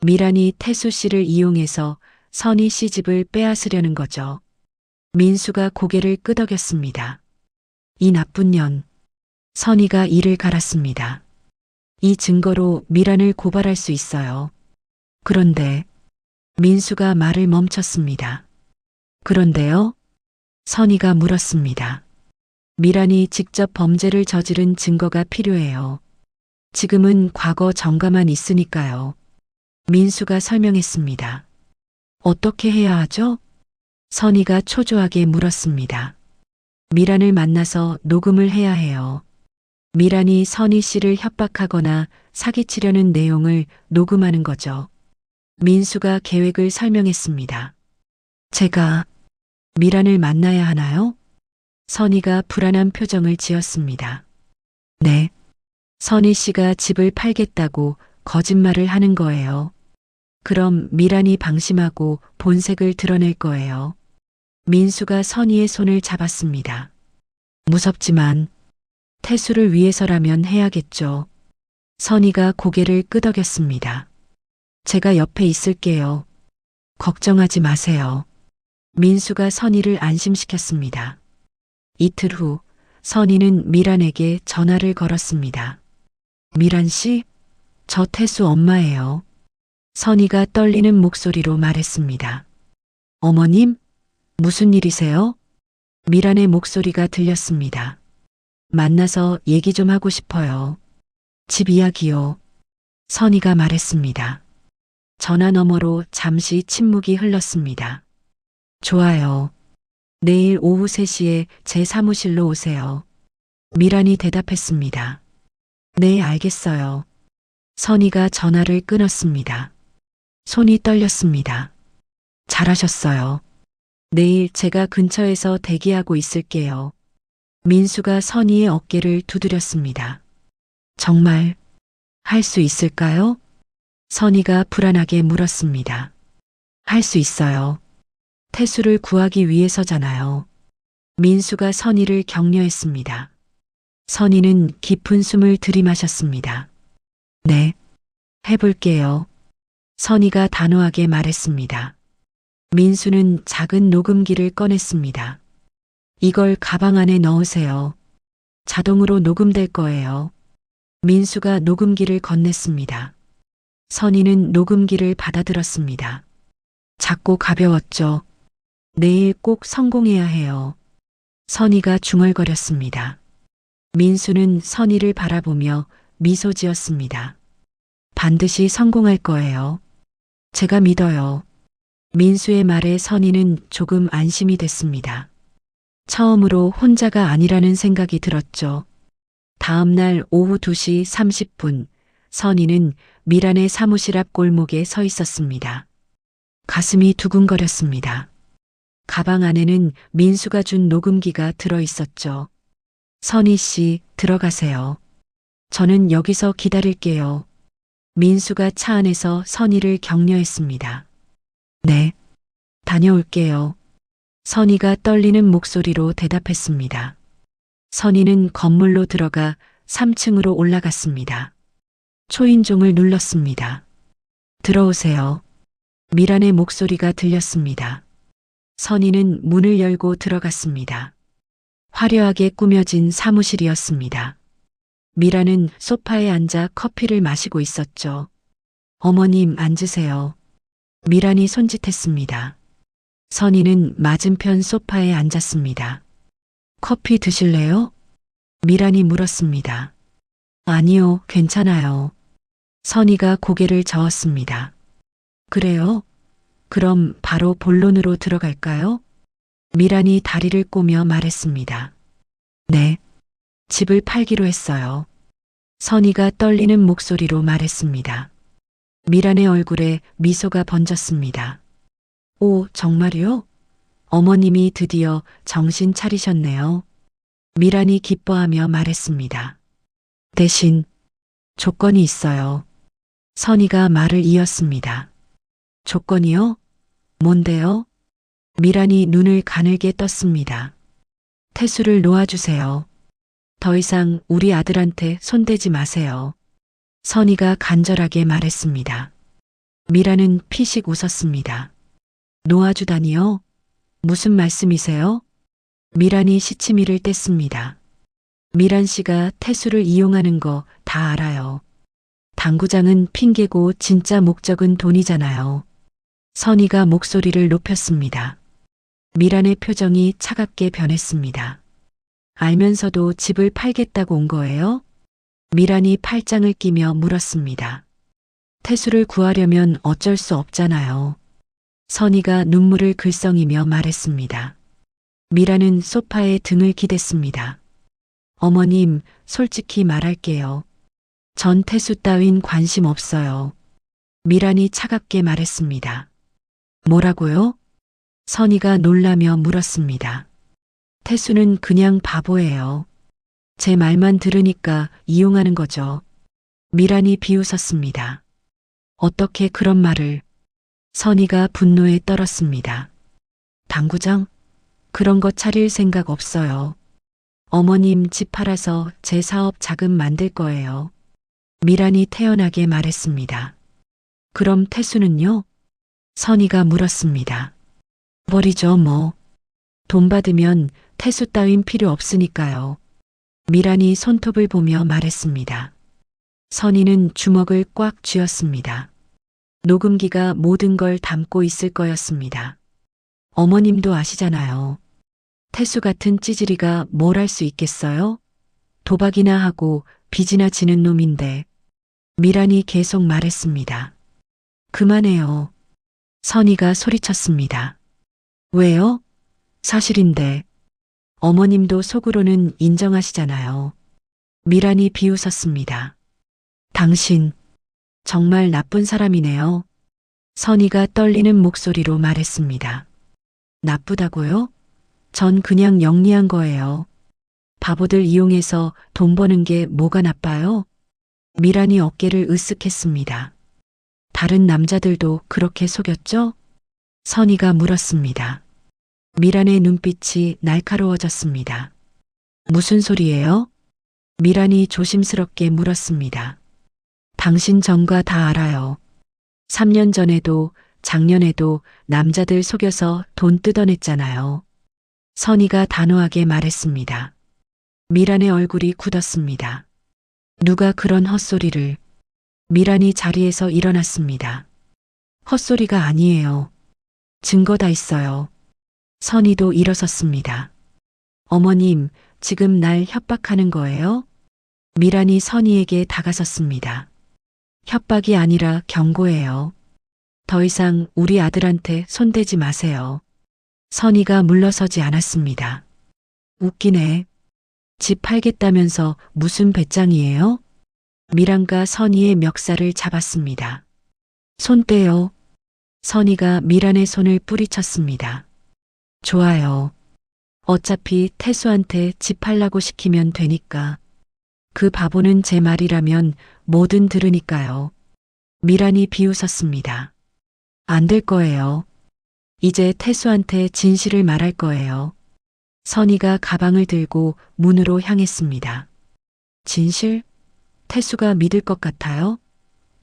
미란이 태수 씨를 이용해서 선희 씨 집을 빼앗으려는 거죠. 민수가 고개를 끄덕였습니다. 이 나쁜 년. 선희가 이를 갈았습니다. 이 증거로 미란을 고발할 수 있어요. 그런데 민수가 말을 멈췄습니다. 그런데요? 선희가 물었습니다. 미란이 직접 범죄를 저지른 증거가 필요해요. 지금은 과거 전과만 있으니까요. 민수가 설명했습니다. 어떻게 해야 하죠? 선희가 초조하게 물었습니다. 미란을 만나서 녹음을 해야 해요. 미란이 선희 씨를 협박하거나 사기치려는 내용을 녹음하는 거죠. 민수가 계획을 설명했습니다. 제가 미란을 만나야 하나요? 선희가 불안한 표정을 지었습니다. 네. 선희 씨가 집을 팔겠다고 거짓말을 하는 거예요. 그럼 미란이 방심하고 본색을 드러낼 거예요. 민수가 선희의 손을 잡았습니다. 무섭지만 태수를 위해서라면 해야겠죠. 선희가 고개를 끄덕였습니다. 제가 옆에 있을게요. 걱정하지 마세요. 민수가 선희를 안심시켰습니다. 이틀 후 선희는 미란에게 전화를 걸었습니다. 미란 씨, 저 태수 엄마예요. 선희가 떨리는 목소리로 말했습니다. 어머님, 무슨 일이세요? 미란의 목소리가 들렸습니다. 만나서 얘기 좀 하고 싶어요. 집 이야기요. 선희가 말했습니다. 전화 너머로 잠시 침묵이 흘렀습니다. 좋아요. 내일 오후 3시에 제 사무실로 오세요. 미란이 대답했습니다. 네, 알겠어요. 선희가 전화를 끊었습니다. 손이 떨렸습니다. 잘하셨어요. 내일 제가 근처에서 대기하고 있을게요. 민수가 선희의 어깨를 두드렸습니다. 정말 할 수 있을까요? 선희가 불안하게 물었습니다. 할 수 있어요. 태수를 구하기 위해서잖아요. 민수가 선희를 격려했습니다. 선희는 깊은 숨을 들이마셨습니다. 네, 해볼게요. 선희가 단호하게 말했습니다. 민수는 작은 녹음기를 꺼냈습니다. 이걸 가방 안에 넣으세요. 자동으로 녹음될 거예요. 민수가 녹음기를 건넸습니다. 선희는 녹음기를 받아들었습니다. 작고 가벼웠죠. 내일 꼭 성공해야 해요. 선희가 중얼거렸습니다. 민수는 선희를 바라보며 미소 지었습니다. 반드시 성공할 거예요. 제가 믿어요. 민수의 말에 선희는 조금 안심이 됐습니다. 처음으로 혼자가 아니라는 생각이 들었죠. 다음 날 오후 2시 30분, 선희는 미란의 사무실 앞 골목에 서 있었습니다. 가슴이 두근거렸습니다. 가방 안에는 민수가 준 녹음기가 들어 있었죠. 선희 씨, 들어가세요. 저는 여기서 기다릴게요. 민수가 차 안에서 선희를 격려했습니다. 네, 다녀올게요. 선희가 떨리는 목소리로 대답했습니다. 선희는 건물로 들어가 3층으로 올라갔습니다. 초인종을 눌렀습니다. 들어오세요. 미란의 목소리가 들렸습니다. 선희는 문을 열고 들어갔습니다. 화려하게 꾸며진 사무실이었습니다. 미라는 소파에 앉아 커피를 마시고 있었죠. 어머님 앉으세요. 미란이 손짓했습니다. 선희는 맞은편 소파에 앉았습니다. 커피 드실래요? 미란이 물었습니다. 아니요, 괜찮아요. 선희가 고개를 저었습니다. 그래요? 그럼 바로 본론으로 들어갈까요? 미란이 다리를 꼬며 말했습니다. 네. 집을 팔기로 했어요. 선희가 떨리는 목소리로 말했습니다. 미란의 얼굴에 미소가 번졌습니다. 오, 정말요? 어머님이 드디어 정신 차리셨네요. 미란이 기뻐하며 말했습니다. 대신 조건이 있어요. 선희가 말을 이었습니다. 조건이요? 뭔데요? 미란이 눈을 가늘게 떴습니다. 태수를 놓아주세요. 더 이상 우리 아들한테 손대지 마세요. 선희가 간절하게 말했습니다. 미란은 피식 웃었습니다. 놓아주다니요? 무슨 말씀이세요? 미란이 시치미를 뗐습니다. 미란 씨가 태수를 이용하는 거 다 알아요. 당구장은 핑계고 진짜 목적은 돈이잖아요. 선희가 목소리를 높였습니다. 미란의 표정이 차갑게 변했습니다. 알면서도 집을 팔겠다고 온 거예요? 미란이 팔짱을 끼며 물었습니다. 태수를 구하려면 어쩔 수 없잖아요. 선희가 눈물을 글썽이며 말했습니다. 미란은 소파에 등을 기댔습니다. 어머님, 솔직히 말할게요. 전 태수 따윈 관심 없어요. 미란이 차갑게 말했습니다. 뭐라고요? 선희가 놀라며 물었습니다. 태수는 그냥 바보예요. 제 말만 들으니까 이용하는 거죠. 미란이 비웃었습니다. 어떻게 그런 말을? 선희가 분노에 떨었습니다. 당구장? 그런 거 차릴 생각 없어요. 어머님 집 팔아서 제 사업 자금 만들 거예요. 미란이 태연하게 말했습니다. 그럼 태수는요? 선희가 물었습니다. 버리죠 뭐. 돈 받으면 태수 따윈 필요 없으니까요. 미란이 손톱을 보며 말했습니다. 선희는 주먹을 꽉 쥐었습니다. 녹음기가 모든 걸 담고 있을 거였습니다. 어머님도 아시잖아요. 태수 같은 찌질이가 뭘 할 수 있겠어요? 도박이나 하고 빚이나 지는 놈인데. 미란이 계속 말했습니다. 그만해요. 선희가 소리쳤습니다. 왜요? 사실인데. 어머님도 속으로는 인정하시잖아요. 미란이 비웃었습니다. 당신 정말 나쁜 사람이네요. 선희가 떨리는 목소리로 말했습니다. 나쁘다고요? 전 그냥 영리한 거예요. 바보들 이용해서 돈 버는 게 뭐가 나빠요? 미란이 어깨를 으쓱했습니다. 다른 남자들도 그렇게 속였죠? 선희가 물었습니다. 미란의 눈빛이 날카로워졌습니다. 무슨 소리예요? 미란이 조심스럽게 물었습니다. 당신 전과 다 알아요. 3년 전에도 작년에도 남자들 속여서 돈 뜯어냈잖아요. 선희가 단호하게 말했습니다. 미란의 얼굴이 굳었습니다. 누가 그런 헛소리를. 미란이 자리에서 일어났습니다. 헛소리가 아니에요. 증거 다 있어요. 선희도 일어섰습니다. 어머님, 지금 날 협박하는 거예요? 미란이 선희에게 다가섰습니다. 협박이 아니라 경고예요. 더 이상 우리 아들한테 손대지 마세요. 선희가 물러서지 않았습니다. 웃기네. 집 팔겠다면서 무슨 배짱이에요? 미란과 선희의 멱살을 잡았습니다. 손 떼요. 선희가 미란의 손을 뿌리쳤습니다. 좋아요. 어차피 태수한테 집 팔라고 시키면 되니까. 그 바보는 제 말이라면 뭐든 들으니까요. 미란이 비웃었습니다. 안 될 거예요. 이제 태수한테 진실을 말할 거예요. 선희가 가방을 들고 문으로 향했습니다. 진실? 태수가 믿을 것 같아요?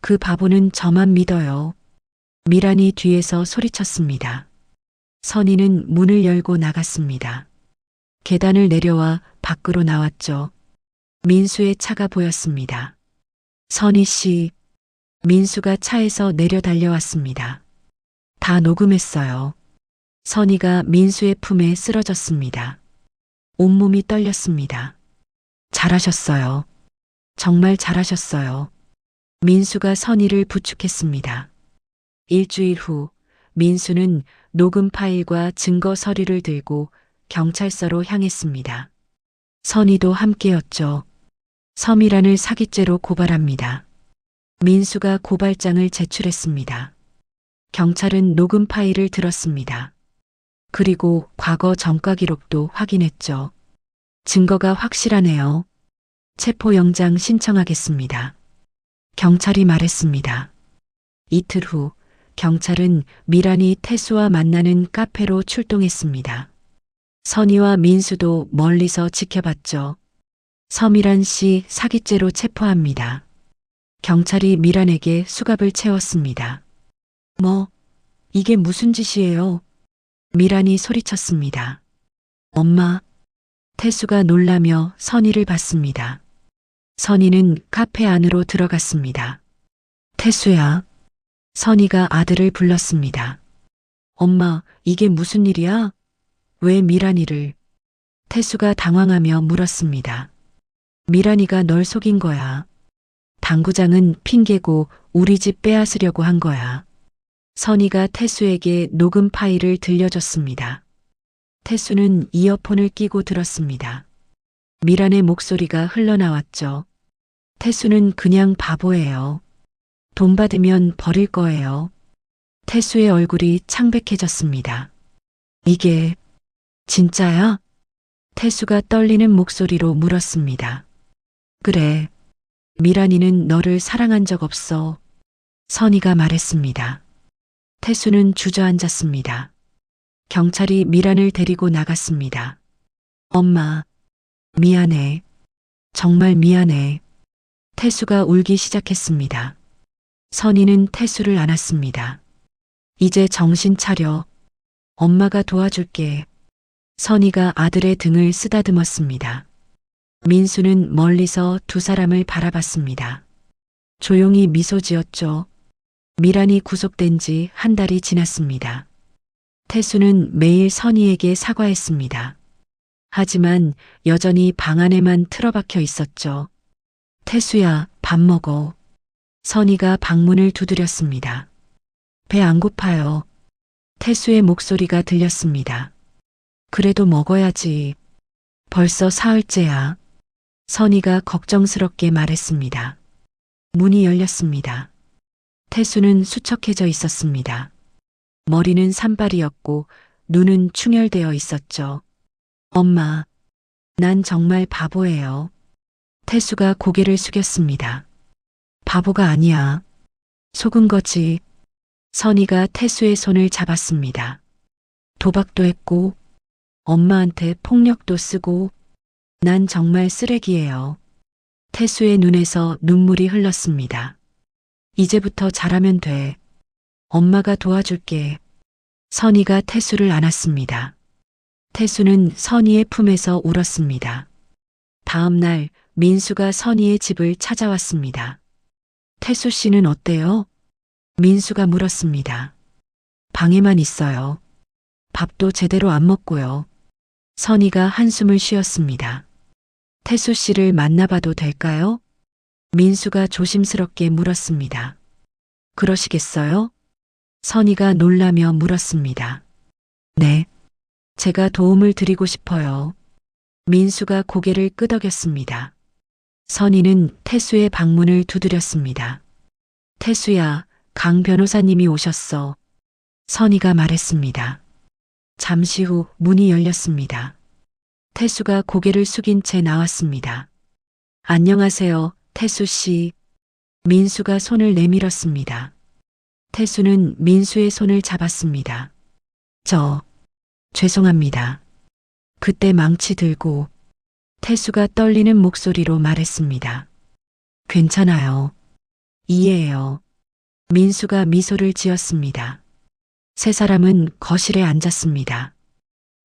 그 바보는 저만 믿어요. 미란이 뒤에서 소리쳤습니다. 선희는 문을 열고 나갔습니다. 계단을 내려와 밖으로 나왔죠. 민수의 차가 보였습니다. 선희 씨, 민수가 차에서 내려 달려왔습니다. 다 녹음했어요. 선희가 민수의 품에 쓰러졌습니다. 온몸이 떨렸습니다. 잘하셨어요. 정말 잘하셨어요. 민수가 선희를 부축했습니다. 일주일 후 민수는 녹음 파일과 증거 서류를 들고 경찰서로 향했습니다. 선희도 함께였죠. 서미란을 사기죄로 고발합니다. 민수가 고발장을 제출했습니다. 경찰은 녹음 파일을 들었습니다. 그리고 과거 전과 기록도 확인했죠. 증거가 확실하네요. 체포영장 신청하겠습니다. 경찰이 말했습니다. 이틀 후 경찰은 미란이 태수와 만나는 카페로 출동했습니다. 선희와 민수도 멀리서 지켜봤죠. 서미란 씨 사기죄로 체포합니다. 경찰이 미란에게 수갑을 채웠습니다. 뭐, 이게 무슨 짓이에요? 미란이 소리쳤습니다. 엄마. 태수가 놀라며 선희를 봤습니다. 선희는 카페 안으로 들어갔습니다. 태수야. 선희가 아들을 불렀습니다. 엄마, 이게 무슨 일이야? 왜 미란이를? 태수가 당황하며 물었습니다. 미란이가 널 속인 거야. 당구장은 핑계고 우리 집 빼앗으려고 한 거야. 선희가 태수에게 녹음 파일을 들려줬습니다. 태수는 이어폰을 끼고 들었습니다. 미란의 목소리가 흘러나왔죠. 태수는 그냥 바보예요. 돈 받으면 버릴 거예요. 태수의 얼굴이 창백해졌습니다. 이게 진짜야? 태수가 떨리는 목소리로 물었습니다. 그래. 미란이는 너를 사랑한 적 없어. 선희가 말했습니다. 태수는 주저앉았습니다. 경찰이 미란을 데리고 나갔습니다. 엄마, 미안해. 정말 미안해. 태수가 울기 시작했습니다. 선희는 태수를 안았습니다. 이제 정신 차려. 엄마가 도와줄게. 선희가 아들의 등을 쓰다듬었습니다. 민수는 멀리서 두 사람을 바라봤습니다. 조용히 미소 지었죠. 미란이 구속된 지 한 달이 지났습니다. 태수는 매일 선희에게 사과했습니다. 하지만 여전히 방 안에만 틀어박혀 있었죠. 태수야, 밥 먹어. 선희가 방문을 두드렸습니다. 배 안 고파요. 태수의 목소리가 들렸습니다. 그래도 먹어야지. 벌써 사흘째야. 선희가 걱정스럽게 말했습니다. 문이 열렸습니다. 태수는 수척해져 있었습니다. 머리는 산발이었고 눈은 충혈되어 있었죠. 엄마, 난 정말 바보예요. 태수가 고개를 숙였습니다. 바보가 아니야. 속은 거지. 선희가 태수의 손을 잡았습니다. 도박도 했고 엄마한테 폭력도 쓰고 난 정말 쓰레기예요. 태수의 눈에서 눈물이 흘렀습니다. 이제부터 잘하면 돼. 엄마가 도와줄게. 선희가 태수를 안았습니다. 태수는 선희의 품에서 울었습니다. 다음 날 민수가 선희의 집을 찾아왔습니다. 태수 씨는 어때요? 민수가 물었습니다. 방에만 있어요. 밥도 제대로 안 먹고요. 선희가 한숨을 쉬었습니다. 태수 씨를 만나봐도 될까요? 민수가 조심스럽게 물었습니다. 그러시겠어요? 선희가 놀라며 물었습니다. 네. 제가 도움을 드리고 싶어요. 민수가 고개를 끄덕였습니다. 선희는 태수의 방문을 두드렸습니다. 태수야, 강 변호사님이 오셨어. 선희가 말했습니다. 잠시 후 문이 열렸습니다. 태수가 고개를 숙인 채 나왔습니다. 안녕하세요, 태수 씨. 민수가 손을 내밀었습니다. 태수는 민수의 손을 잡았습니다. 죄송합니다. 그때 망치 들고 태수가 떨리는 목소리로 말했습니다. 괜찮아요. 이해해요. 민수가 미소를 지었습니다. 세 사람은 거실에 앉았습니다.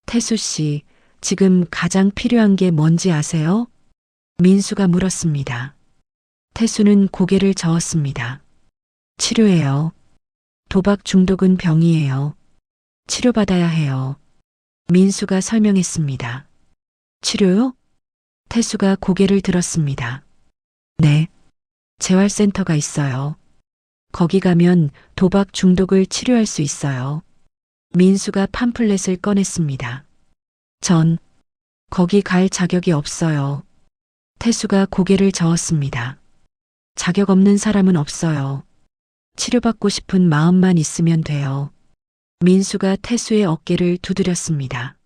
태수 씨, 지금 가장 필요한 게 뭔지 아세요? 민수가 물었습니다. 태수는 고개를 저었습니다. 치료예요. 도박 중독은 병이에요. 치료받아야 해요. 민수가 설명했습니다. 치료요? 태수가 고개를 들었습니다. 네. 재활센터가 있어요. 거기 가면 도박 중독을 치료할 수 있어요. 민수가 팜플렛을 꺼냈습니다. 전 거기 갈 자격이 없어요. 태수가 고개를 저었습니다. 자격 없는 사람은 없어요. 치료받고 싶은 마음만 있으면 돼요. 민수가 태수의 어깨를 두드렸습니다.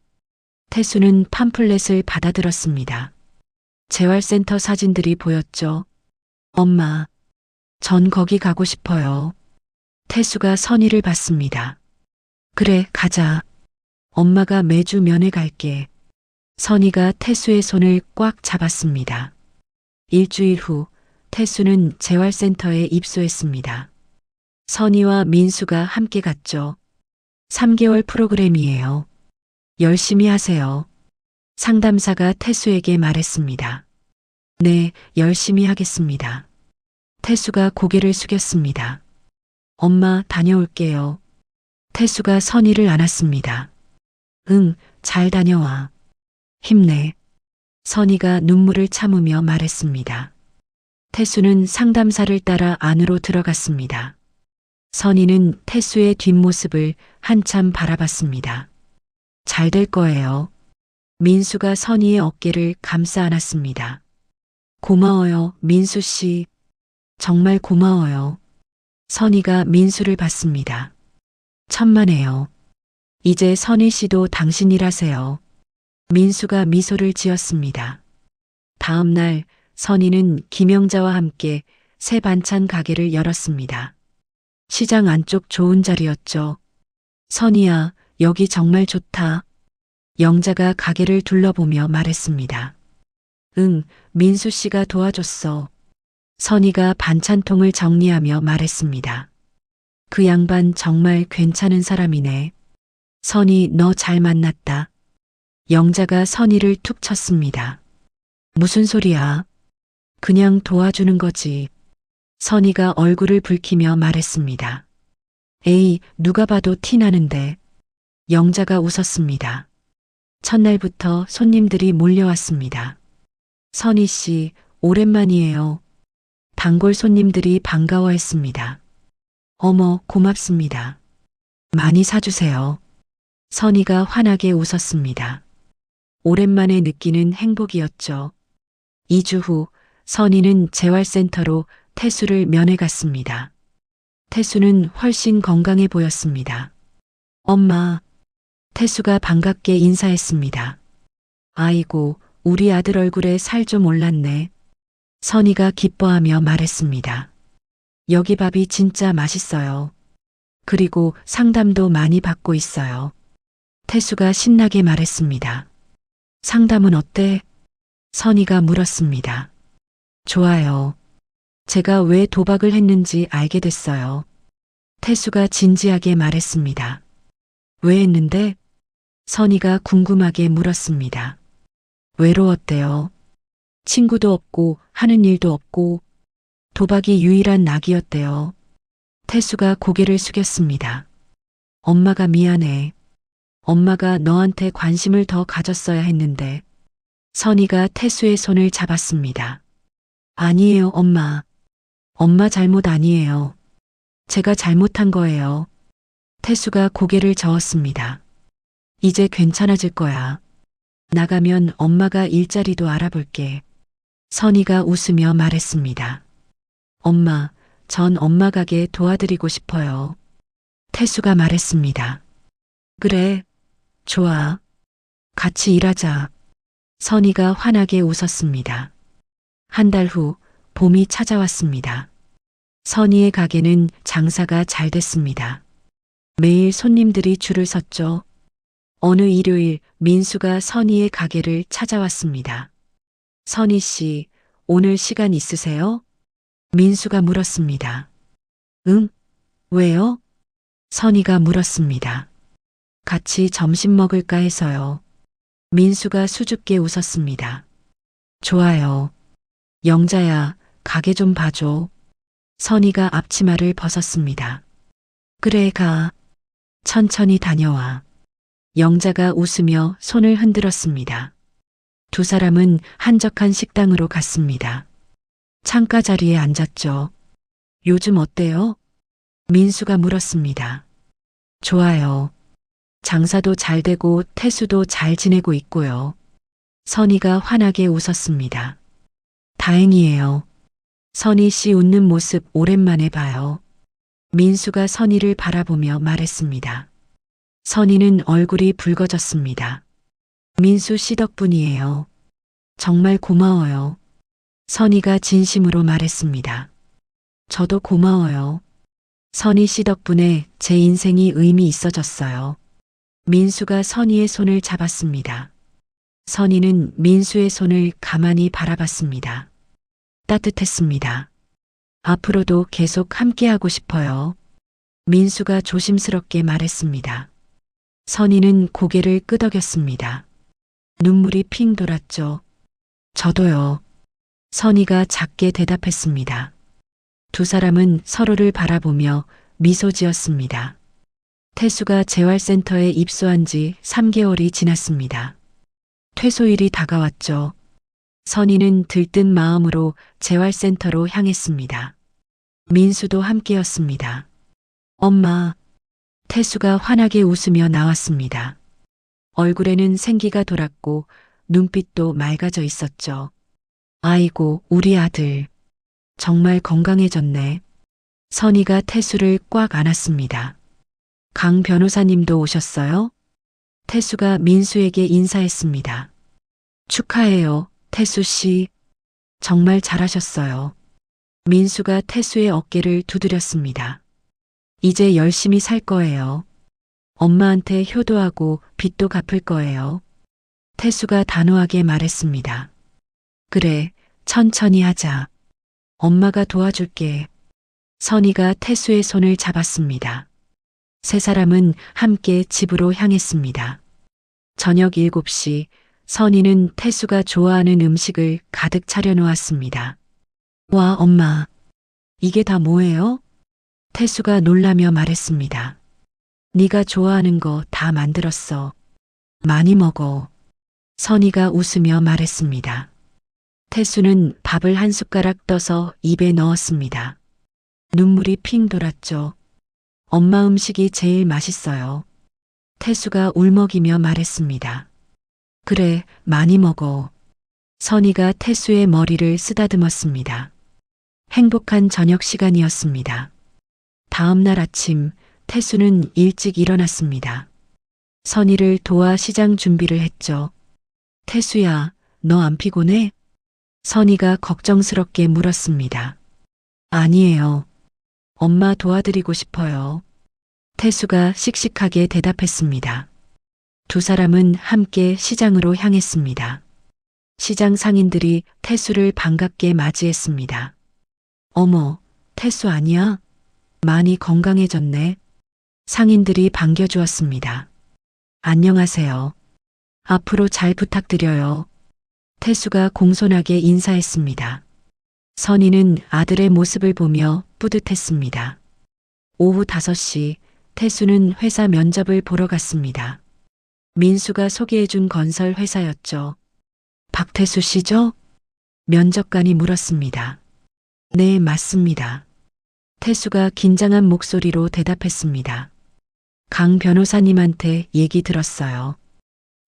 태수는 팜플렛을 받아들었습니다. 재활센터 사진들이 보였죠. 엄마, 전 거기 가고 싶어요. 태수가 선의를 받습니다. 그래, 가자. 엄마가 매주 면회 갈게. 선의가 태수의 손을 꽉 잡았습니다. 일주일 후 태수는 재활센터에 입소했습니다. 선의와 민수가 함께 갔죠. 3개월 프로그램이에요. 열심히 하세요. 상담사가 태수에게 말했습니다. 네, 열심히 하겠습니다. 태수가 고개를 숙였습니다. 엄마, 다녀올게요. 태수가 선의를 안았습니다. 응, 잘 다녀와. 힘내. 선의가 눈물을 참으며 말했습니다. 태수는 상담사를 따라 안으로 들어갔습니다. 선의는 태수의 뒷모습을 한참 바라봤습니다. 잘 될 거예요. 민수가 선의의 어깨를 감싸 안았습니다. 고마워요, 민수 씨. 정말 고마워요. 선의가 민수를 받습니다. 천만에요. 이제 선의 씨도 당신 일하세요. 민수가 미소를 지었습니다. 다음 날 선의는 김영자와 함께 새 반찬 가게를 열었습니다. 시장 안쪽 좋은 자리였죠. 선의야, 여기 정말 좋다. 영자가 가게를 둘러보며 말했습니다. 응, 민수 씨가 도와줬어. 선의가 반찬통을 정리하며 말했습니다. 그 양반 정말 괜찮은 사람이네. 선의, 너 잘 만났다. 영자가 선의를 툭 쳤습니다. 무슨 소리야? 그냥 도와주는 거지. 선의가 얼굴을 붉히며 말했습니다. 에이, 누가 봐도 티 나는데. 영자가 웃었습니다. 첫날부터 손님들이 몰려왔습니다. 선의 씨, 오랜만이에요. 단골 손님들이 반가워했습니다. 어머, 고맙습니다. 많이 사주세요. 선의가 환하게 웃었습니다. 오랜만에 느끼는 행복이었죠. 2주 후 선의는 재활센터로 태수를 면회 갔습니다. 태수는 훨씬 건강해 보였습니다. 엄마, 태수가 반갑게 인사했습니다. 아이고, 우리 아들 얼굴에 살 좀 올랐네. 선의가 기뻐하며 말했습니다. 여기 밥이 진짜 맛있어요. 그리고 상담도 많이 받고 있어요. 태수가 신나게 말했습니다. 상담은 어때? 선의가 물었습니다. 좋아요. 제가 왜 도박을 했는지 알게 됐어요. 태수가 진지하게 말했습니다. 왜 했는데? 선의가 궁금하게 물었습니다. 외로웠대요. 친구도 없고 하는 일도 없고 도박이 유일한 낙이었대요. 태수가 고개를 숙였습니다. 엄마가 미안해. 엄마가 너한테 관심을 더 가졌어야 했는데. 선의가 태수의 손을 잡았습니다. 아니에요, 엄마. 엄마 잘못 아니에요. 제가 잘못한 거예요. 태수가 고개를 저었습니다. 이제 괜찮아질 거야. 나가면 엄마가 일자리도 알아볼게. 선의가 웃으며 말했습니다. 엄마, 전 엄마 가게 도와드리고 싶어요. 태수가 말했습니다. 그래, 좋아. 같이 일하자. 선의가 환하게 웃었습니다. 한 달 후 봄이 찾아왔습니다. 선의의 가게는 장사가 잘 됐습니다. 매일 손님들이 줄을 섰죠. 어느 일요일 민수가 선의의 가게를 찾아왔습니다. 선의 씨, 오늘 시간 있으세요? 민수가 물었습니다. 응? 왜요? 선의가 물었습니다. 같이 점심 먹을까 해서요. 민수가 수줍게 웃었습니다. 좋아요. 영자야, 가게 좀 봐줘. 선희가 앞치마를 벗었습니다. 그래, 가. 천천히 다녀와. 영자가 웃으며 손을 흔들었습니다. 두 사람은 한적한 식당으로 갔습니다. 창가 자리에 앉았죠. 요즘 어때요? 민수가 물었습니다. 좋아요. 장사도 잘 되고 태수도 잘 지내고 있고요. 선희가 환하게 웃었습니다. 다행이에요. 선희 씨 웃는 모습 오랜만에 봐요. 민수가 선희를 바라보며 말했습니다. 선희는 얼굴이 붉어졌습니다. 민수 씨 덕분이에요. 정말 고마워요. 선희가 진심으로 말했습니다. 저도 고마워요. 선희 씨 덕분에 제 인생이 의미 있어졌어요. 민수가 선희의 손을 잡았습니다. 선희는 민수의 손을 가만히 바라봤습니다. 따뜻했습니다. 앞으로도 계속 함께하고 싶어요. 민수가 조심스럽게 말했습니다. 선희는 고개를 끄덕였습니다. 눈물이 핑 돌았죠. 저도요. 선희가 작게 대답했습니다. 두 사람은 서로를 바라보며 미소 지었습니다. 태수가 재활센터에 입소한 지 3개월이 지났습니다. 퇴소일이 다가왔죠. 선희는 들뜬 마음으로 재활센터로 향했습니다. 민수도 함께였습니다. 엄마, 태수가 환하게 웃으며 나왔습니다. 얼굴에는 생기가 돌았고 눈빛도 맑아져 있었죠. 아이고, 우리 아들. 정말 건강해졌네. 선희가 태수를 꽉 안았습니다. 강 변호사님도 오셨어요? 태수가 민수에게 인사했습니다. 축하해요, 태수 씨. 정말 잘하셨어요. 민수가 태수의 어깨를 두드렸습니다. 이제 열심히 살 거예요. 엄마한테 효도하고 빚도 갚을 거예요. 태수가 단호하게 말했습니다. 그래, 천천히 하자. 엄마가 도와줄게. 선희가 태수의 손을 잡았습니다. 세 사람은 함께 집으로 향했습니다. 저녁 7시 선희는 태수가 좋아하는 음식을 가득 차려놓았습니다. 와, 엄마. 이게 다 뭐예요? 태수가 놀라며 말했습니다. 네가 좋아하는 거 다 만들었어. 많이 먹어. 선희가 웃으며 말했습니다. 태수는 밥을 한 숟가락 떠서 입에 넣었습니다. 눈물이 핑 돌았죠. 엄마 음식이 제일 맛있어요. 태수가 울먹이며 말했습니다. 그래, 많이 먹어. 선희가 태수의 머리를 쓰다듬었습니다. 행복한 저녁 시간이었습니다. 다음 날 아침, 태수는 일찍 일어났습니다. 선희를 도와 시장 준비를 했죠. 태수야, 너 안 피곤해? 선희가 걱정스럽게 물었습니다. 아니에요. 엄마 도와드리고 싶어요. 태수가 씩씩하게 대답했습니다. 두 사람은 함께 시장으로 향했습니다. 시장 상인들이 태수를 반갑게 맞이했습니다. 어머, 태수 아니야? 많이 건강해졌네. 상인들이 반겨주었습니다. 안녕하세요. 앞으로 잘 부탁드려요. 태수가 공손하게 인사했습니다. 선희는 아들의 모습을 보며 뿌듯했습니다. 오후 5시 태수는 회사 면접을 보러 갔습니다. 민수가 소개해준 건설 회사였죠. 박태수 씨죠? 면접관이 물었습니다. 네, 맞습니다. 태수가 긴장한 목소리로 대답했습니다. 강 변호사님한테 얘기 들었어요.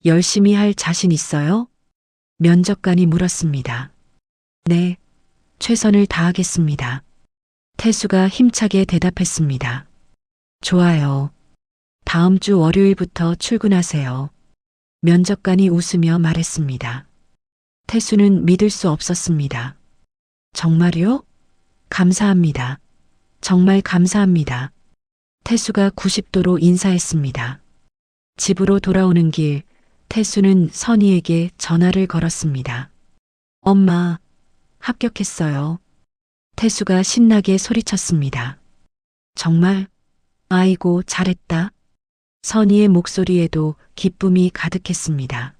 열심히 할 자신 있어요? 면접관이 물었습니다. 네, 최선을 다하겠습니다. 태수가 힘차게 대답했습니다. 좋아요. 다음 주 월요일부터 출근하세요. 면접관이 웃으며 말했습니다. 태수는 믿을 수 없었습니다. 정말요? 감사합니다. 정말 감사합니다. 태수가 90도로 인사했습니다. 집으로 돌아오는 길, 태수는 선희에게 전화를 걸었습니다. 엄마, 합격했어요. 태수가 신나게 소리쳤습니다. 정말? 아이고, 잘했다. 선희의 목소리에도 기쁨이 가득했습니다.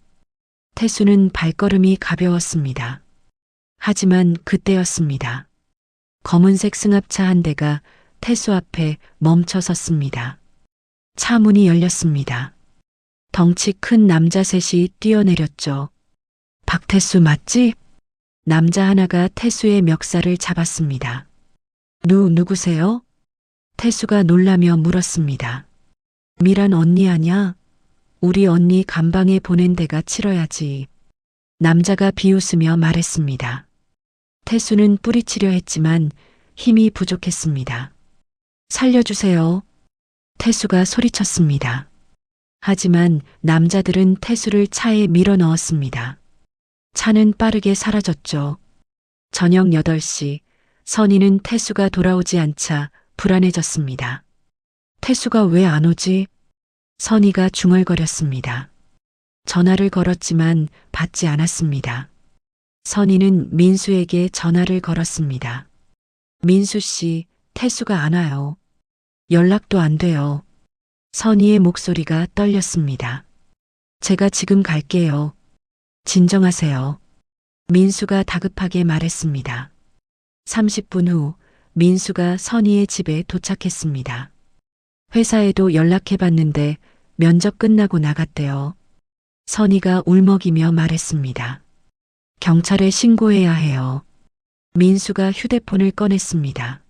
태수는 발걸음이 가벼웠습니다. 하지만 그때였습니다. 검은색 승합차 한 대가 태수 앞에 멈춰 섰습니다. 차 문이 열렸습니다. 덩치 큰 남자 셋이 뛰어내렸죠. 박태수 맞지? 남자 하나가 태수의 멱살을 잡았습니다. 누구세요? 태수가 놀라며 물었습니다. 미란 언니 아냐? 우리 언니 감방에 보낸 데가 치러야지. 남자가 비웃으며 말했습니다. 태수는 뿌리치려 했지만 힘이 부족했습니다. 살려주세요. 태수가 소리쳤습니다. 하지만 남자들은 태수를 차에 밀어 넣었습니다. 차는 빠르게 사라졌죠. 저녁 8시, 선희는 태수가 돌아오지 않자 불안해졌습니다. 태수가 왜 안 오지? 선희가 중얼거렸습니다. 전화를 걸었지만 받지 않았습니다. 선희는 민수에게 전화를 걸었습니다. 민수 씨, 태수가 안 와요. 연락도 안 돼요. 선희의 목소리가 떨렸습니다. 제가 지금 갈게요. 진정하세요. 민수가 다급하게 말했습니다. 30분 후 민수가 선희의 집에 도착했습니다. 회사에도 연락해봤는데 면접 끝나고 나갔대요. 선희가 울먹이며 말했습니다. 경찰에 신고해야 해요. 민수가 휴대폰을 꺼냈습니다.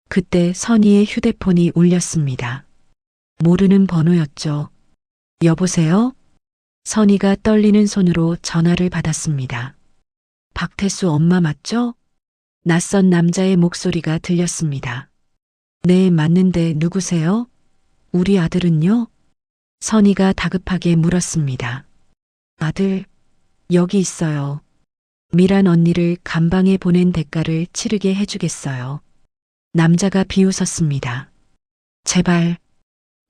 그때 선희의 휴대폰이 울렸습니다. 모르는 번호였죠. 여보세요? 선희가 떨리는 손으로 전화를 받았습니다. 박태수 엄마 맞죠? 낯선 남자의 목소리가 들렸습니다. 네, 맞는데 누구세요? 우리 아들은요? 선희가 다급하게 물었습니다. 아들, 여기 있어요. 미란 언니를 감방에 보낸 대가를 치르게 해주겠어요. 남자가 비웃었습니다. 제발,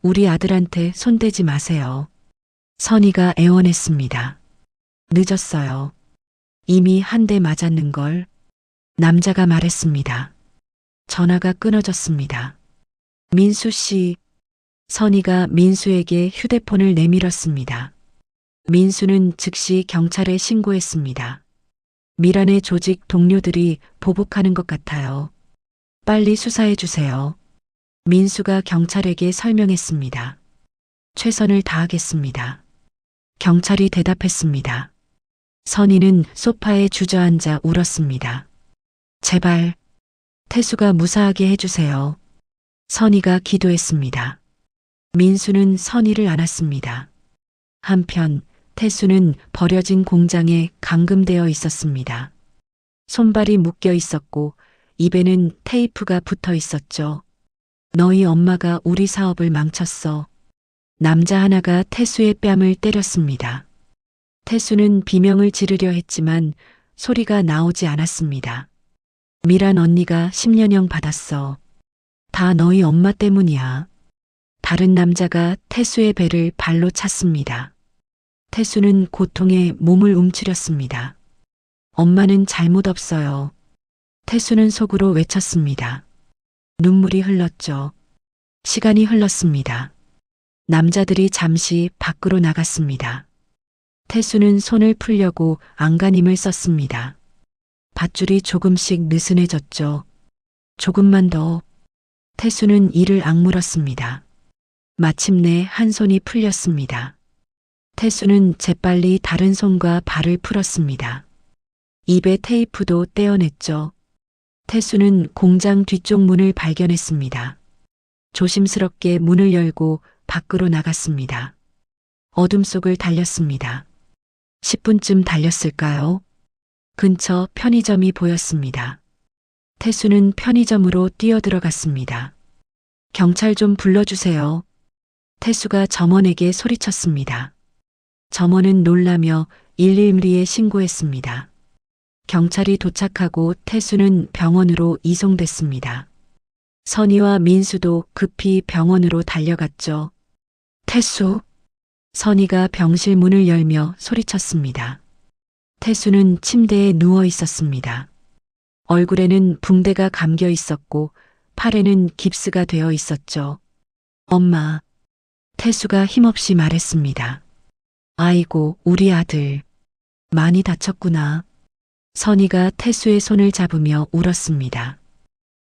우리 아들한테 손대지 마세요. 선희가 애원했습니다. 늦었어요. 이미 한 대 맞았는걸. 남자가 말했습니다. 전화가 끊어졌습니다. 민수 씨. 선희가 민수에게 휴대폰을 내밀었습니다. 민수는 즉시 경찰에 신고했습니다. 미란의 조직 동료들이 보복하는 것 같아요. 빨리 수사해 주세요. 민수가 경찰에게 설명했습니다. 최선을 다하겠습니다. 경찰이 대답했습니다. 선희는 소파에 주저앉아 울었습니다. 제발, 태수가 무사하게 해주세요. 선희가 기도했습니다. 민수는 선희를 안았습니다. 한편 태수는 버려진 공장에 감금되어 있었습니다. 손발이 묶여 있었고 입에는 테이프가 붙어 있었죠. 너희 엄마가 우리 사업을 망쳤어. 남자 하나가 태수의 뺨을 때렸습니다. 태수는 비명을 지르려 했지만 소리가 나오지 않았습니다. 미란 언니가 10년형 받았어. 다 너희 엄마 때문이야. 다른 남자가 태수의 배를 발로 찼습니다. 태수는 고통에 몸을 움츠렸습니다. 엄마는 잘못 없어요. 태수는 속으로 외쳤습니다. 눈물이 흘렀죠. 시간이 흘렀습니다. 남자들이 잠시 밖으로 나갔습니다. 태수는 손을 풀려고 안간힘을 썼습니다. 밧줄이 조금씩 느슨해졌죠. 조금만 더. 태수는 이를 악물었습니다. 마침내 한 손이 풀렸습니다. 태수는 재빨리 다른 손과 발을 풀었습니다. 입에 테이프도 떼어냈죠. 태수는 공장 뒤쪽 문을 발견했습니다. 조심스럽게 문을 열고 밖으로 나갔습니다. 어둠 속을 달렸습니다. 10분쯤 달렸을까요? 근처 편의점이 보였습니다. 태수는 편의점으로 뛰어들어갔습니다. 경찰 좀 불러주세요. 태수가 점원에게 소리쳤습니다. 점원은 놀라며 112에 신고했습니다. 경찰이 도착하고 태수는 병원으로 이송됐습니다. 선희와 민수도 급히 병원으로 달려갔죠. 태수. 선희가 병실 문을 열며 소리쳤습니다. 태수는 침대에 누워 있었습니다. 얼굴에는 붕대가 감겨 있었고 팔에는 깁스가 되어 있었죠. 엄마. 태수가 힘없이 말했습니다. 아이고, 우리 아들. 많이 다쳤구나. 선희가 태수의 손을 잡으며 울었습니다.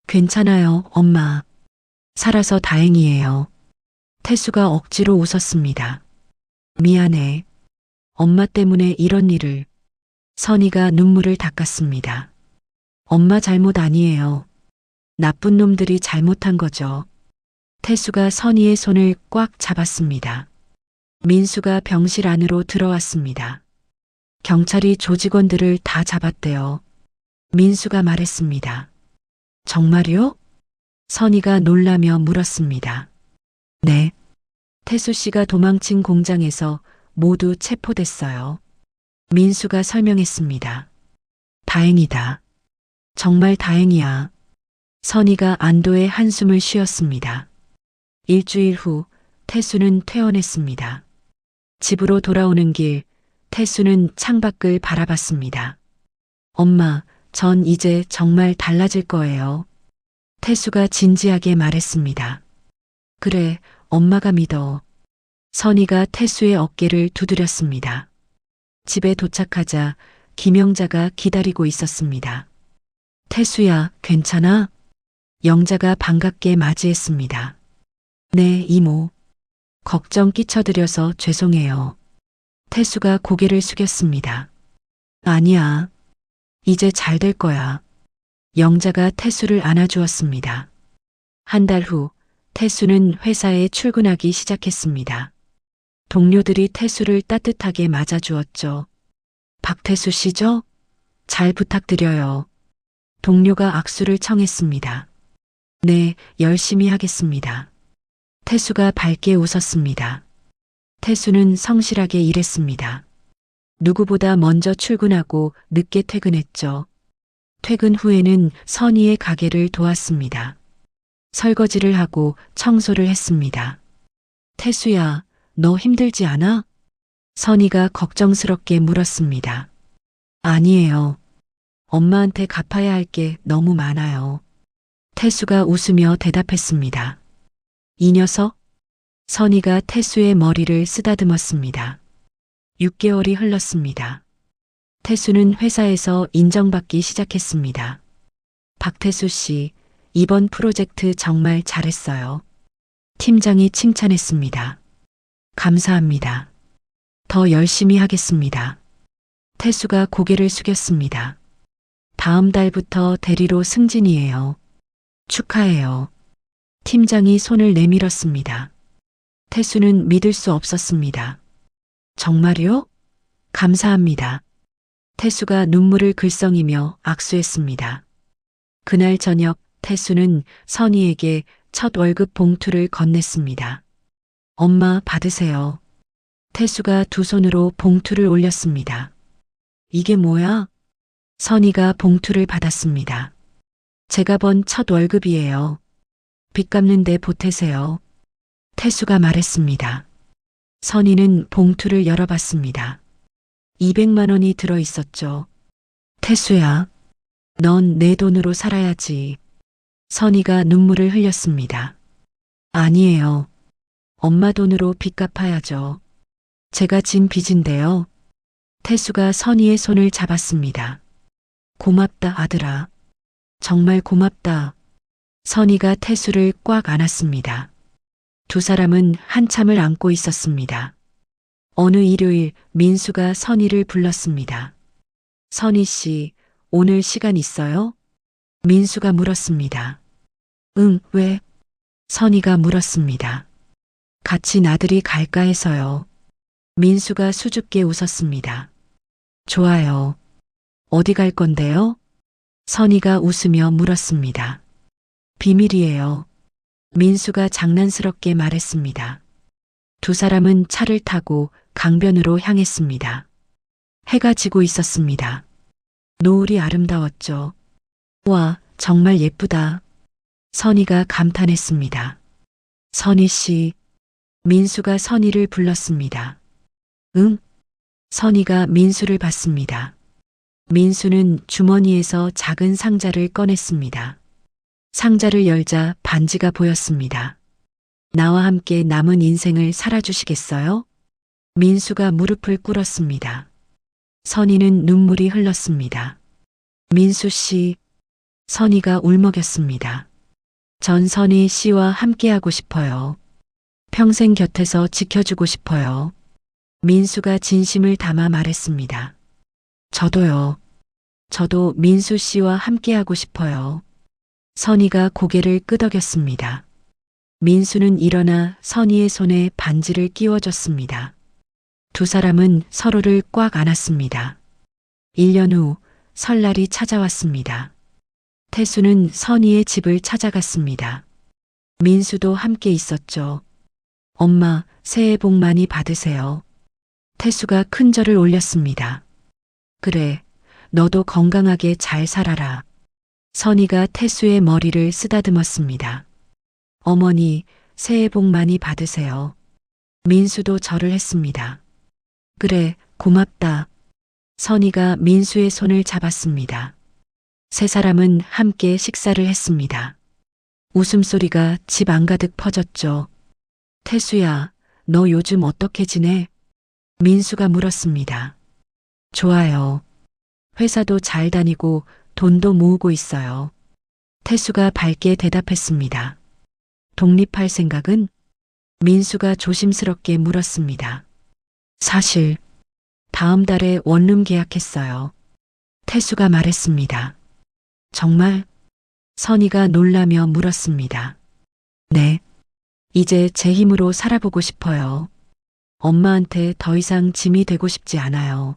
괜찮아요, 엄마. 살아서 다행이에요. 태수가 억지로 웃었습니다. 미안해. 엄마 때문에 이런 일을. 선희가 눈물을 닦았습니다. 엄마 잘못 아니에요. 나쁜 놈들이 잘못한 거죠. 태수가 선희의 손을 꽉 잡았습니다. 민수가 병실 안으로 들어왔습니다. 경찰이 조직원들을 다 잡았대요. 민수가 말했습니다. 정말요? 선희가 놀라며 물었습니다. 네. 태수 씨가 도망친 공장에서 모두 체포됐어요. 민수가 설명했습니다. 다행이다. 정말 다행이야. 선희가 안도의 한숨을 쉬었습니다. 일주일 후 태수는 퇴원했습니다. 집으로 돌아오는 길 태수는 창밖을 바라봤습니다. 엄마, 전 이제 정말 달라질 거예요. 태수가 진지하게 말했습니다. 그래, 엄마가 믿어. 선희가 태수의 어깨를 두드렸습니다. 집에 도착하자 김영자가 기다리고 있었습니다. 태수야, 괜찮아? 영자가 반갑게 맞이했습니다. 네, 이모. 걱정 끼쳐드려서 죄송해요. 태수가 고개를 숙였습니다. 아니야. 이제 잘 될 거야. 영자가 태수를 안아주었습니다. 한 달 후 태수는 회사에 출근하기 시작했습니다. 동료들이 태수를 따뜻하게 맞아주었죠. 박태수 씨죠? 잘 부탁드려요. 동료가 악수를 청했습니다. 네, 열심히 하겠습니다. 태수가 밝게 웃었습니다. 태수는 성실하게 일했습니다. 누구보다 먼저 출근하고 늦게 퇴근했죠. 퇴근 후에는 선희의 가게를 도왔습니다. 설거지를 하고 청소를 했습니다. 태수야, 너 힘들지 않아? 선희가 걱정스럽게 물었습니다. 아니에요. 엄마한테 갚아야 할 게 너무 많아요. 태수가 웃으며 대답했습니다. 이 녀석? 선희가 태수의 머리를 쓰다듬었습니다. 6개월이 흘렀습니다. 태수는 회사에서 인정받기 시작했습니다. 박태수 씨, 이번 프로젝트 정말 잘했어요. 팀장이 칭찬했습니다. 감사합니다. 더 열심히 하겠습니다. 태수가 고개를 숙였습니다. 다음 달부터 대리로 승진이에요. 축하해요. 팀장이 손을 내밀었습니다. 태수는 믿을 수 없었습니다. 정말요? 감사합니다. 태수가 눈물을 글썽이며 악수했습니다. 그날 저녁 태수는 선희에게 첫 월급 봉투를 건넸습니다. 엄마 받으세요. 태수가 두 손으로 봉투를 올렸습니다. 이게 뭐야? 선희가 봉투를 받았습니다. 제가 번 첫 월급이에요. 빚 갚는데 보태세요. 태수가 말했습니다. 선희는 봉투를 열어봤습니다. 200만 원이 들어 있었죠. 태수야, 넌 내 돈으로 살아야지. 선희가 눈물을 흘렸습니다. 아니에요. 엄마 돈으로 빚 갚아야죠. 제가 진 빚인데요. 태수가 선희의 손을 잡았습니다. 고맙다, 아들아. 정말 고맙다. 선희가 태수를 꽉 안았습니다. 두 사람은 한참을 안고 있었습니다. 어느 일요일 민수가 선희를 불렀습니다. 선희 씨, 오늘 시간 있어요? 민수가 물었습니다. 응, 왜? 선희가 물었습니다. 같이 나들이 갈까 해서요. 민수가 수줍게 웃었습니다. 좋아요. 어디 갈 건데요? 선희가 웃으며 물었습니다. 비밀이에요. 민수가 장난스럽게 말했습니다. 두 사람은 차를 타고 강변으로 향했습니다. 해가 지고 있었습니다. 노을이 아름다웠죠. 와, 정말 예쁘다. 선희가 감탄했습니다. 선희 씨, 민수가 선희를 불렀습니다. 응? 선희가 민수를 봤습니다. 민수는 주머니에서 작은 상자를 꺼냈습니다. 상자를 열자 반지가 보였습니다. 나와 함께 남은 인생을 살아주시겠어요? 민수가 무릎을 꿇었습니다. 선희는 눈물이 흘렀습니다. 민수 씨, 선희가 울먹였습니다. 전 선희 씨와 함께하고 싶어요. 평생 곁에서 지켜주고 싶어요. 민수가 진심을 담아 말했습니다. 저도요. 저도 민수 씨와 함께하고 싶어요. 선희가 고개를 끄덕였습니다. 민수는 일어나 선희의 손에 반지를 끼워줬습니다. 두 사람은 서로를 꽉 안았습니다. 1년 후 설날이 찾아왔습니다. 태수는 선희의 집을 찾아갔습니다. 민수도 함께 있었죠. 엄마, 새해 복 많이 받으세요. 태수가 큰 절을 올렸습니다. 그래, 너도 건강하게 잘 살아라. 선희가 태수의 머리를 쓰다듬었습니다. 어머니, 새해 복 많이 받으세요. 민수도 절을 했습니다. 그래, 고맙다. 선희가 민수의 손을 잡았습니다. 세 사람은 함께 식사를 했습니다. 웃음소리가 집 안가득 퍼졌죠. 태수야, 너 요즘 어떻게 지내? 민수가 물었습니다. 좋아요. 회사도 잘 다니고 돈도 모으고 있어요. 태수가 밝게 대답했습니다. 독립할 생각은? 민수가 조심스럽게 물었습니다. 사실 다음 달에 원룸 계약했어요. 태수가 말했습니다. 정말? 선희가 놀라며 물었습니다. 네. 이제 제 힘으로 살아보고 싶어요. 엄마한테 더 이상 짐이 되고 싶지 않아요.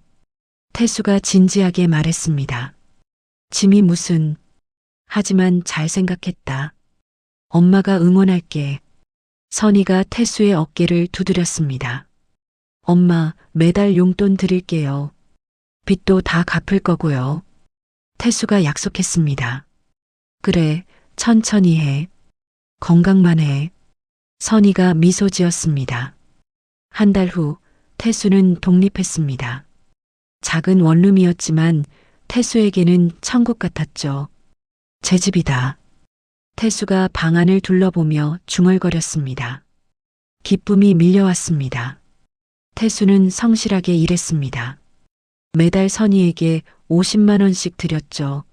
태수가 진지하게 말했습니다. 짐이 무슨. 하지만 잘 생각했다. 엄마가 응원할게. 선희가 태수의 어깨를 두드렸습니다. 엄마, 매달 용돈 드릴게요. 빚도 다 갚을 거고요. 태수가 약속했습니다. 그래, 천천히 해. 건강만 해. 선희가 미소 지었습니다. 한 달 후 태수는 독립했습니다. 작은 원룸이었지만 태수에게는 천국 같았죠. 제 집이다. 태수가 방 안을 둘러보며 중얼거렸습니다. 기쁨이 밀려왔습니다. 태수는 성실하게 일했습니다. 매달 선희에게 50만 원씩 드렸죠.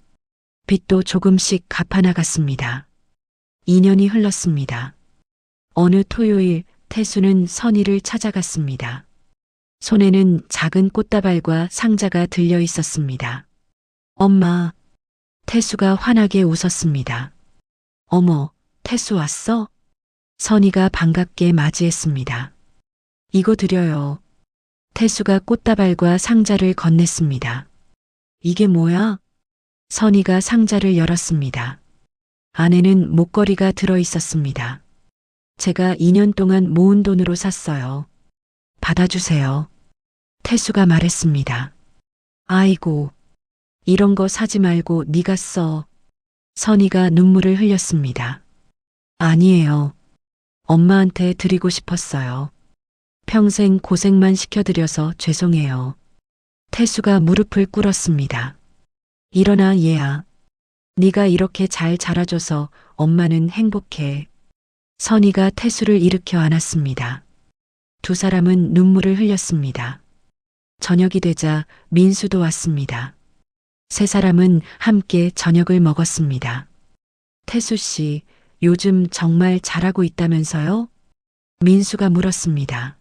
빚도 조금씩 갚아나갔습니다. 2년이 흘렀습니다. 어느 토요일 태수는 선희를 찾아갔습니다. 손에는 작은 꽃다발과 상자가 들려 있었습니다. 엄마, 태수가 환하게 웃었습니다. 어머, 태수 왔어? 선희가 반갑게 맞이했습니다. 이거 드려요. 태수가 꽃다발과 상자를 건넸습니다. 이게 뭐야? 선희가 상자를 열었습니다. 안에는 목걸이가 들어 있었습니다. 제가 2년 동안 모은 돈으로 샀어요. 받아주세요. 태수가 말했습니다. 아이고, 이런 거 사지 말고 네가 써. 선희가 눈물을 흘렸습니다. 아니에요. 엄마한테 드리고 싶었어요. 평생 고생만 시켜드려서 죄송해요. 태수가 무릎을 꿇었습니다. 일어나 얘야. 네가 이렇게 잘 자라줘서 엄마는 행복해. 선희가 태수를 일으켜 안았습니다. 두 사람은 눈물을 흘렸습니다. 저녁이 되자 민수도 왔습니다. 세 사람은 함께 저녁을 먹었습니다. 태수 씨, 요즘 정말 잘하고 있다면서요? 민수가 물었습니다.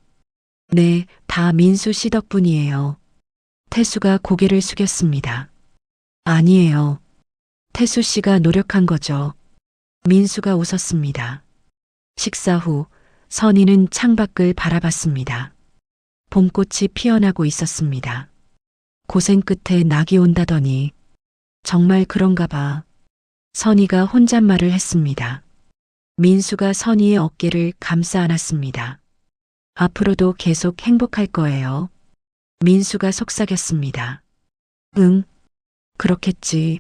네, 다 민수 씨 덕분이에요. 태수가 고개를 숙였습니다. 아니에요. 태수 씨가 노력한 거죠. 민수가 웃었습니다. 식사 후 선희는 창밖을 바라봤습니다. 봄꽃이 피어나고 있었습니다. 고생 끝에 낙이 온다더니 정말 그런가 봐. 선희가 혼잣말을 했습니다. 민수가 선희의 어깨를 감싸 안았습니다. 앞으로도 계속 행복할 거예요. 민수가 속삭였습니다. 응, 그렇겠지.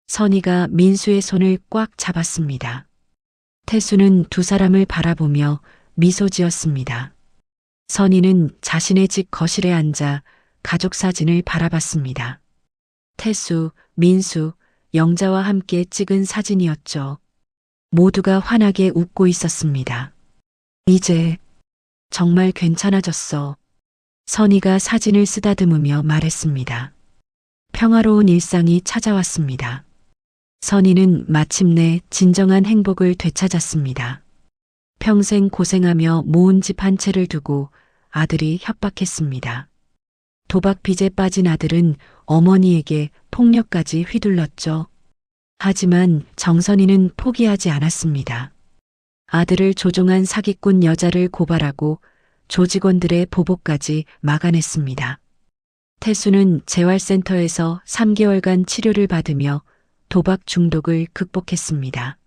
선희가 민수의 손을 꽉 잡았습니다. 태수는 두 사람을 바라보며 미소 지었습니다. 선희는 자신의 집 거실에 앉아 가족 사진을 바라봤습니다. 태수, 민수, 영자와 함께 찍은 사진이었죠. 모두가 환하게 웃고 있었습니다. 이제 정말 괜찮아졌어. 선희가 사진을 쓰다듬으며 말했습니다. 평화로운 일상이 찾아왔습니다. 선희는 마침내 진정한 행복을 되찾았습니다. 평생 고생하며 모은 집 한 채를 두고 아들이 협박했습니다. 도박 빚에 빠진 아들은 어머니에게 폭력까지 휘둘렀죠. 하지만 정선이는 포기하지 않았습니다. 아들을 조종한 사기꾼 여자를 고발하고 조직원들의 보복까지 막아냈습니다. 태수는 재활센터에서 3개월간 치료를 받으며 도박 중독을 극복했습니다.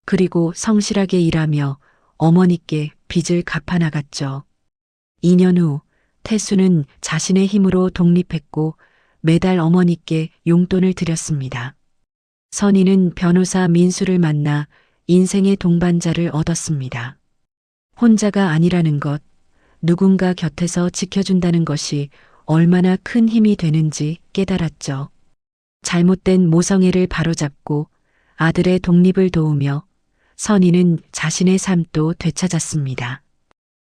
그리고 성실하게 일하며 어머니께 빚을 갚아나갔죠. 2년 후 태수는 자신의 힘으로 독립했고 매달 어머니께 용돈을 드렸습니다. 선희는 변호사 민수를 만나 인생의 동반자를 얻었습니다. 혼자가 아니라는 것, 누군가 곁에서 지켜준다는 것이 얼마나 큰 힘이 되는지 깨달았죠. 잘못된 모성애를 바로잡고 아들의 독립을 도우며 선희는 자신의 삶도 되찾았습니다.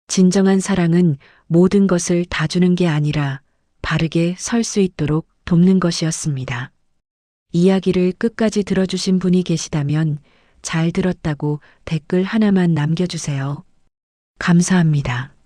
진정한 사랑은 모든 것을 다 주는 게 아니라 바르게 설 수 있도록 돕는 것이었습니다. 이야기를 끝까지 들어주신 분이 계시다면 잘 들었다고 댓글 하나만 남겨주세요. 감사합니다.